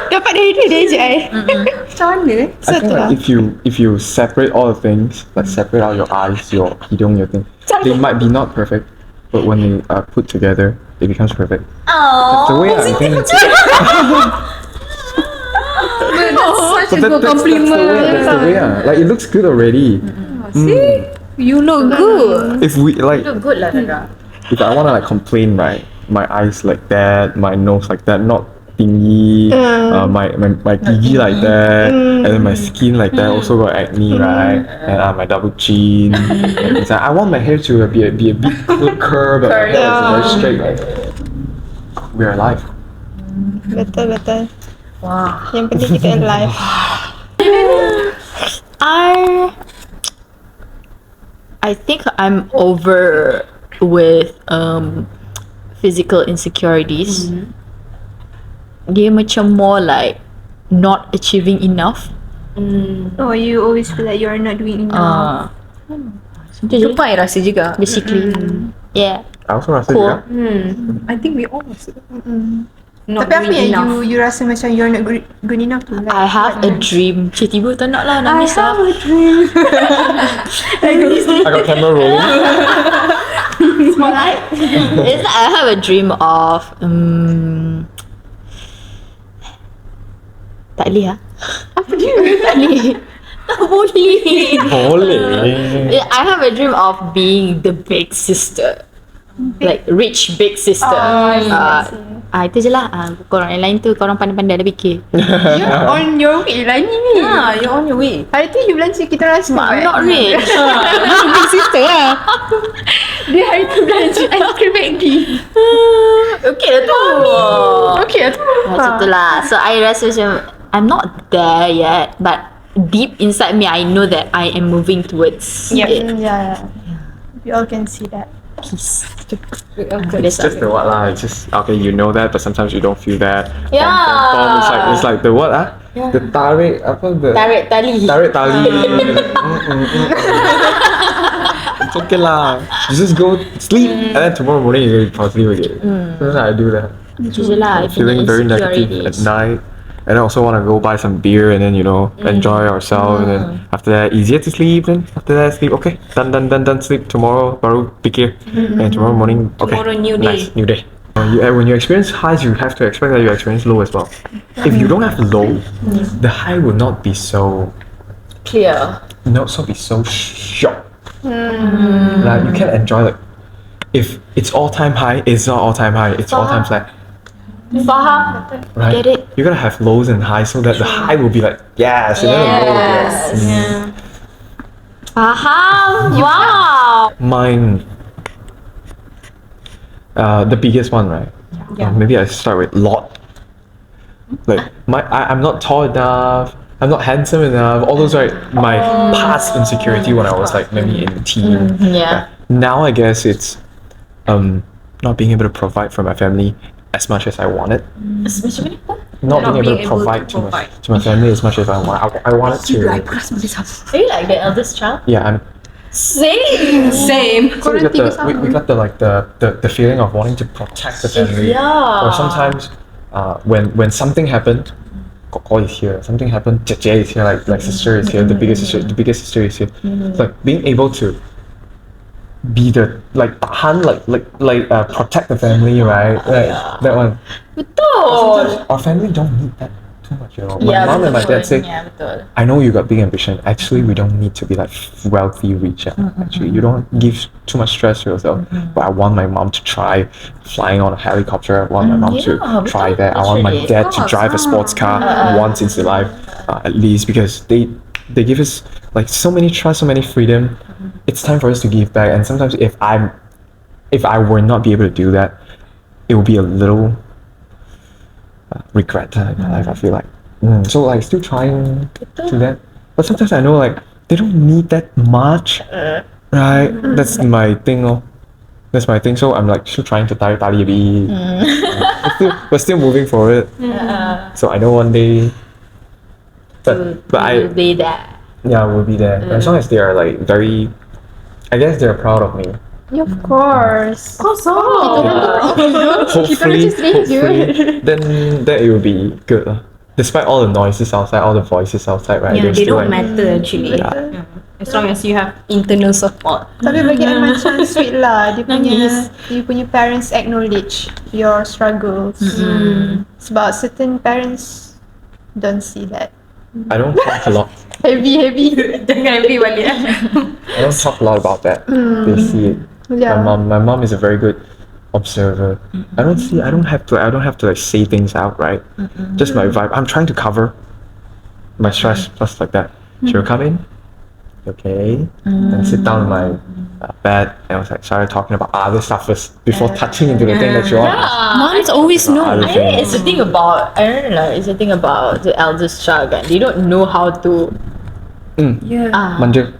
Dapat dari dia ejek I. Macam mana? I think like if you separate all the things, like separate out your eyes, your hidung, your thing, they might be not perfect, but when they are put together, it becomes perfect. That's the way I think. Such a good compliment. That's the way. Like it looks good already. See, you look good. If we like, Look good lah, Dada. if I wanna like complain, right, my eyes like that, my nose like that, not tinggi, my gigi like that, and then my skin like that also got acne, right, and my double chin. And it's like, I want my hair to be a bit curved, but my hair is very straight. Like, we're alive. Betul. Wow. Yang penting kita alive. I think I'm over with physical insecurities. Dia macam more like not achieving enough. Oh, you always feel like you're not doing enough. Jumpa rasa juga. Basically. Yeah. I also rasa Cool. juga. I think we all rasa. Not Tapi apa doing yang enough. you rasa macam you're not good enough tu? Like, I have a dream. Cik tiba tak nak lah nangis lah. I got camera rolling. It's like I have a dream of tak boleh lah. Apa dia? Tak boleh. Tak boleh. Boleh. I have a dream of being the big sister. Like rich big sister. Itu je lah. Korang yang lain tu korang pandai-pandai dah fikir. you're on your way lah ni. Yeah, you're on your way. Hari tu you belanja kita orang semua. I'm not rich. Big sister lah. Dia hari tu belanja ice cream McD. Okay lah tu. Okay lah tu. Macam tu lah. So I rasa macam I'm not there yet, but deep inside me I know that I am moving towards it. Yeah. We all can see that. Peace. It's just the what lah. It's just okay. You know that, but sometimes you don't feel that. Yeah. It's like the what ah? The tarik apa the Tarik tali. tarik tali. It's okay lah. You just go sleep, and then tomorrow morning you're gonna be positive again. That's how I do that. Itu je lah. Feeling very negative at night. And I also want to go buy some beer and then, you know, enjoy ourselves. And then after that, easier to sleep. Then after that, sleep. Okay, done, sleep. Tomorrow, baru pikir. And tomorrow morning, okay. Tomorrow, new nice, day. new day. When you experience highs, you have to expect that you experience low as well. If you don't have low, the high will not be so Clear. not so sharp. Like you can enjoy like if it's all time high, it's not all time high. It's all time flat. Faham? Right? Get it? You gotta have lows and highs so that the high will be like yes, and then the low will be like, Faham? Wow. Mine. The biggest one, right? Maybe I start with lot. Like I'm not tall enough. I'm not handsome enough. All those right. My past insecurity when I was like maybe in teen. Yeah. Now I guess it's not being able to provide for my family as much as I wanted. Not being able to provide to my family as much as I want. I wanted to. Are you like the eldest child? Yeah, I'm. Same. So we got the feeling of wanting to protect the family. Yeah. Or sometimes when something happened, Qaqa is here. Something happened, Jie is here. Like sister is here. The biggest sister is here. It's like being able to be the tahan protect the family, right? That one. Betul. Our family don't need that too much, you know. My mom and my dad say, Yeah, betul. I know you got big ambition. Actually, we don't need to be like wealthy, rich. Actually, you don't give too much stress to yourself. But I want my mom to try flying on a helicopter. I want my mom to try that. I want my dad to drive a sports car once in his life, at least, because they give us like so many trust, so many freedom. It's time for us to give back. And sometimes if I were not be able to do that, it would be a little regret in my life. I feel like so like still trying to that, but sometimes I know like they don't need that much, right? That's my thing. That's my thing. So I'm like still trying to tarik tali a bit. We're still moving forward. So I know one day, but Will be there. yeah, we'll be there. As long as they are like very, I guess they're proud of me. Of course. Hopefully, then it will be good. Despite all the noises outside, all the voices outside, right? Yeah, they're they still don't like, matter actually. Yeah. As long as you have internal support. Tapi bagi I macam sweet lah. Dia punya parents acknowledge your struggles. Sebab certain parents don't see that. I don't talk a lot. Heavy. Jangan happy balik. I don't talk a lot about that. They see it. Yeah. My mom is a very good observer. I don't have to like say things out, right? Just my vibe. I'm trying to cover my stress, just like that. She'll come in, okay, and sit down in my bed, and I was like started talking about other stuff first before touching into the thing that you want. Moms always know. Other I think things. it's the thing about, I don't know, it's the thing about the eldest child kan. They don't know how to Manja.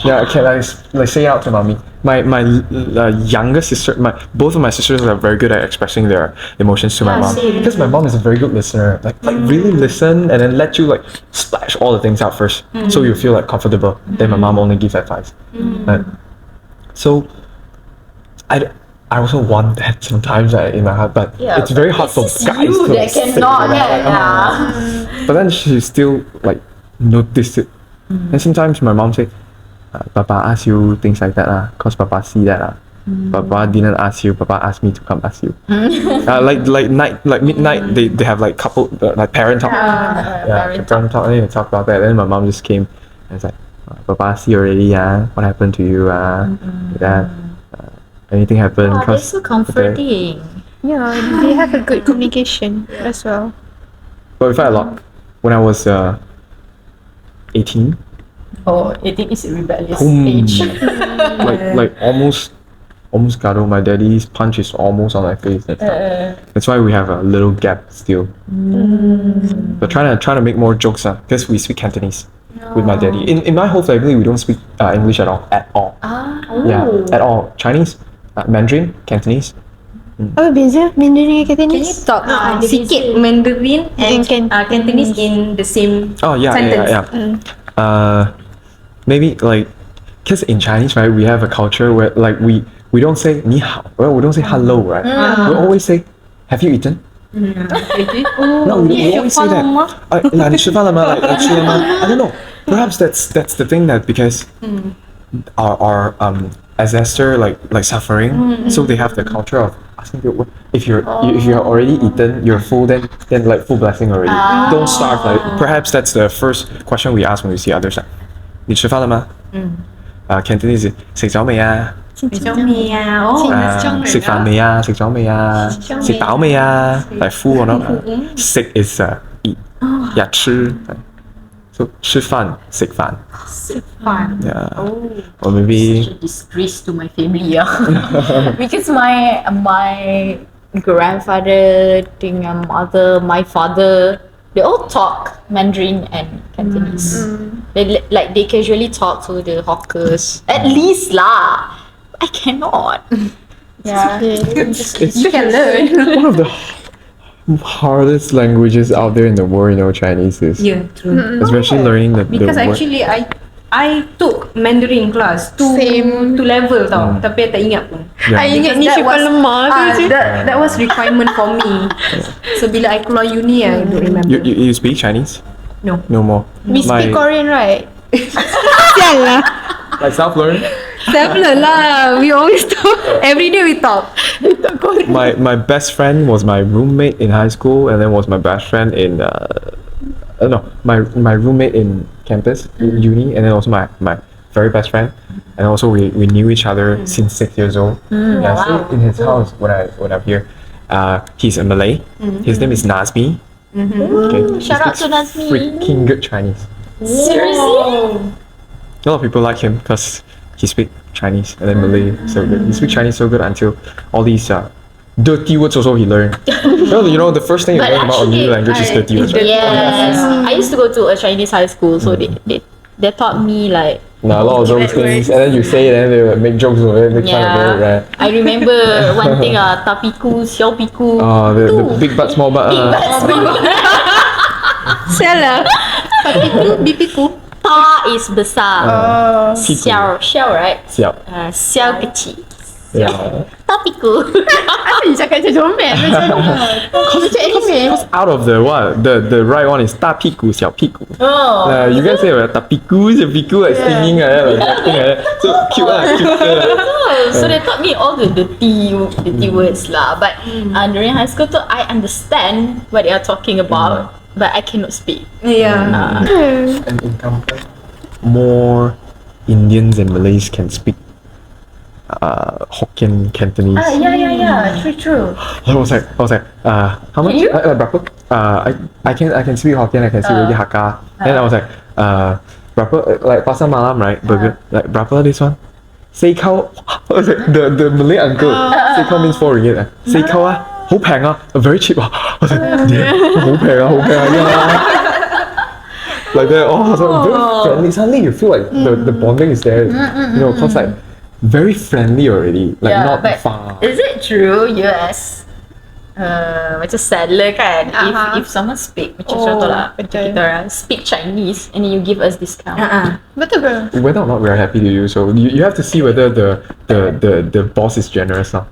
Yeah, I can like say out to mommy. My younger sister, both of my sisters are very good at expressing their emotions to my mom. same. Because my mom is a very good listener. Like really listen and then let you like splash all the things out first, so you feel like comfortable. Then my mom only gives advice. Right? So I also want that sometimes in my heart, but Yeah, it's very hard for it's guys you to that like, say cannot, that, yeah. But then she still like noticed it. And sometimes my mom say, Papa ask you things like that cause Papa see that Papa didn't ask you, Papa asked me to come ask you. Like midnight they have like couple like parent talk. Parent talk, and they talk about that. Then my mom just came and it's like, Papa see already what happened to you that anything happened? Oh, that's so comforting. Yeah, they have a good communication as well. But we fight a lot. When I was 18, Oh, I think it's a rebellious Boom. age. like almost Gado, my daddy's punch is almost on my face. That's why we have a little gap still. But trying to make more jokes because we speak Cantonese with my daddy. In my whole family, we don't speak English at all. Yeah, at all. Chinese, Mandarin, Cantonese. Oh, beza Mandarin dengan Can you Cantonese? talk Ah, sikit Mandarin and And Cantonese in the same Oh yeah, sentence? Maybe like, because in Chinese, right, we have a culture where like we don't say 你好, well, we don't say hello, right? We always say, have you eaten? No, we always say that. 你吃饭了吗? Like, 吃了吗? I don't know. Perhaps that's the thing that because our ancestor like suffering, so they have the culture of asking people if you're already eaten, you're full, then like full blessing already. Don't starve. Like perhaps that's the first question we ask when we see others. Like, 你吃饭了吗? Cantonese 食咗未啊? 食飯未啊？食飯未啊？食飽未啊？ Like full or not? 食 is eat. Yeah, 吃. So 吃飯, 食飯. Yeah. Or maybe Such a disgrace to my family, because my grandfather, mother, my father, they all talk Mandarin and Cantonese. They casually talk to the hawkers. At least lah. I cannot. Yeah. You can learn. one of the hardest languages out there in the world, Chinese is. Yeah, true. Especially learning the Because word. actually I took Mandarin class to level tau, tapi I tak ingat pun. Yeah. I ingat ni That syukur was- lemah tu je. that was requirement for me. So bila I keluar uni, I don't remember. You speak Chinese? No. No more. We speak Korean, right? Sial lah. Like self-learn? Sebelah lah. We always talk. Every day we talk. My best friend was my roommate in high school, and then was my best friend in my roommate in campus in uni, and then also my very best friend, and also we knew each other since 6 years old. Yeah, I stayed in his house when I'm here. He's a Malay. His name is Nazmi. Okay. He Shout out speaks to Nazmi. Freaking good Chinese. Seriously? A lot of people like him because he speaks Chinese and then Malay so good. He speaks Chinese so good until all these dirty words also he learned. Well, the first thing you But learn about a new actually, language is dirty words, right? Yes. I used to go to a Chinese high school, so they taught me like. Now, a lot of those things, and then you say it, and then they will make jokes of it, make fun of it, right? I remember one thing, tapiku, xiaopiku. The big butt, small butt. Salah. Bipiku. Ta is besar. Xiao, right? Siap. Xiao kecil. Yeah. Tapiku. Asal you cakap macam comel macam anime. Out of the what? The right one is 大屁股小屁股. Oh. You guys say right? 大屁股小屁股, like singing like acting like that. So cute cute. So they taught me all the dirty words lah. But during high school, too, I understand what they are talking about, but I cannot speak. Yeah. And in Kampung, more Indians and Malays can speak Hokkien, Cantonese. Yeah. True. I was like, how much? You? Berapa? I can speak Hokkien, I can speak really Hakka. Then I was like, berapa? Like pasar malam, right? Burger. Like berapa this one? Seikau. I was like, the Malay uncle. Seikau means 4 ringgit. Seikau hou peng very cheap. I was like, yeah, hou peng yeah. Like that. Oh, so very friendly. Suddenly you feel like the bonding is there. You know, cause like very friendly already. Like not but far. is it true US macam seller kan, if someone speak macam contoh lah, betul. kita orang speak Chinese and then you give us discount. Betul bro. Whether or not we are happy to do so, you have to see whether the boss is generous now.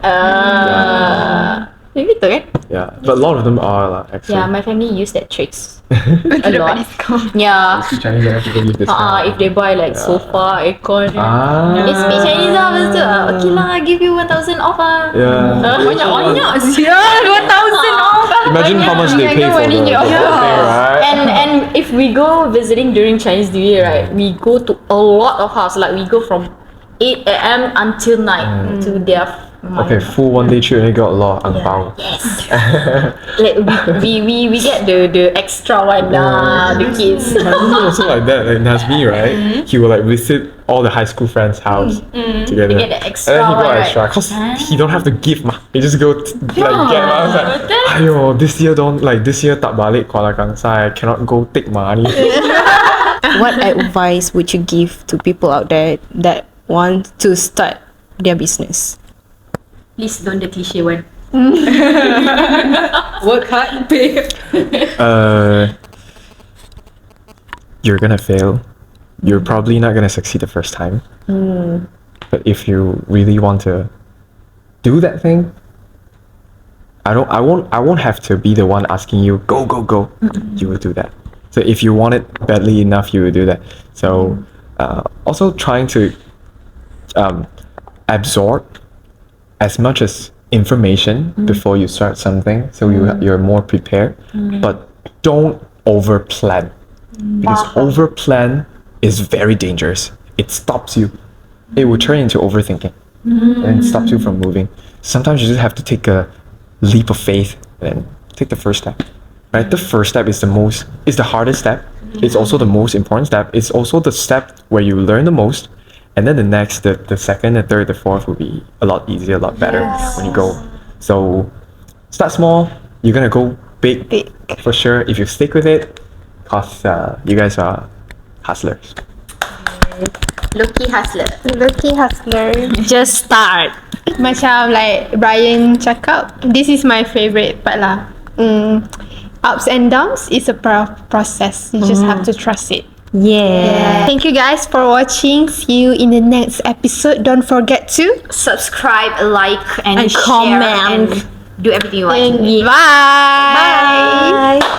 Maybe betul kan? Yeah, but a lot of them are actually. Yeah, my family use that tricks a lot. Yeah. Speak Chinese, then people give discount. If they buy like sofa, aircon, they speak Ah. Chinese lah, lepas tu okay lah, I give you 1,000 off ah. Yeah. Banyak sial 2,000 off. Imagine how much they pay for the thing, right? And if we go visiting during Chinese New Year, right, we go to a lot of house. Like we go from 8 a.m. until night to their Okay, full 1 day trip and you got a lot of ang pao. Yes. Like we get the extra one the kids. My mom also like that. Like Nazmi, right? He will like visit all the high school friends' house together. You get the extra and then he got one, extra right? cause he don't have to give mah. He just go get. I was like, ayo, this year tak balik Kuala Kangsar. I cannot go take money. What advice would you give to people out there that want to start their business? Please don't the cliche one. Work hard, pay. You're gonna fail. You're probably not gonna succeed the first time. But if you really want to do that thing, I won't have to be the one asking you go. You will do that. So if you want it badly enough, you will do that. So also trying to absorb as much as information before you start something, so you're more prepared. But don't over plan, because over plan is very dangerous. It stops you. It will turn into overthinking and it stops you from moving. Sometimes you just have to take a leap of faith and take the first step. Right, the first step is the hardest step. It's also the most important step. It's also the step where you learn the most. And then the next, the second, the third, the fourth will be a lot easier, a lot better when you go. So start small. You're gonna go big for sure if you stick with it. Cause you guys are hustlers. Lowkey hustler. Lowkey hustler. Just start. Macam like Bryan cakap, this is my favourite part lah. Ups and downs is a process. You just have to trust it. Yeah. Thank you guys for watching. See you in the next episode. Don't forget to Subscribe, like, and share, comment. and do everything you want. bye.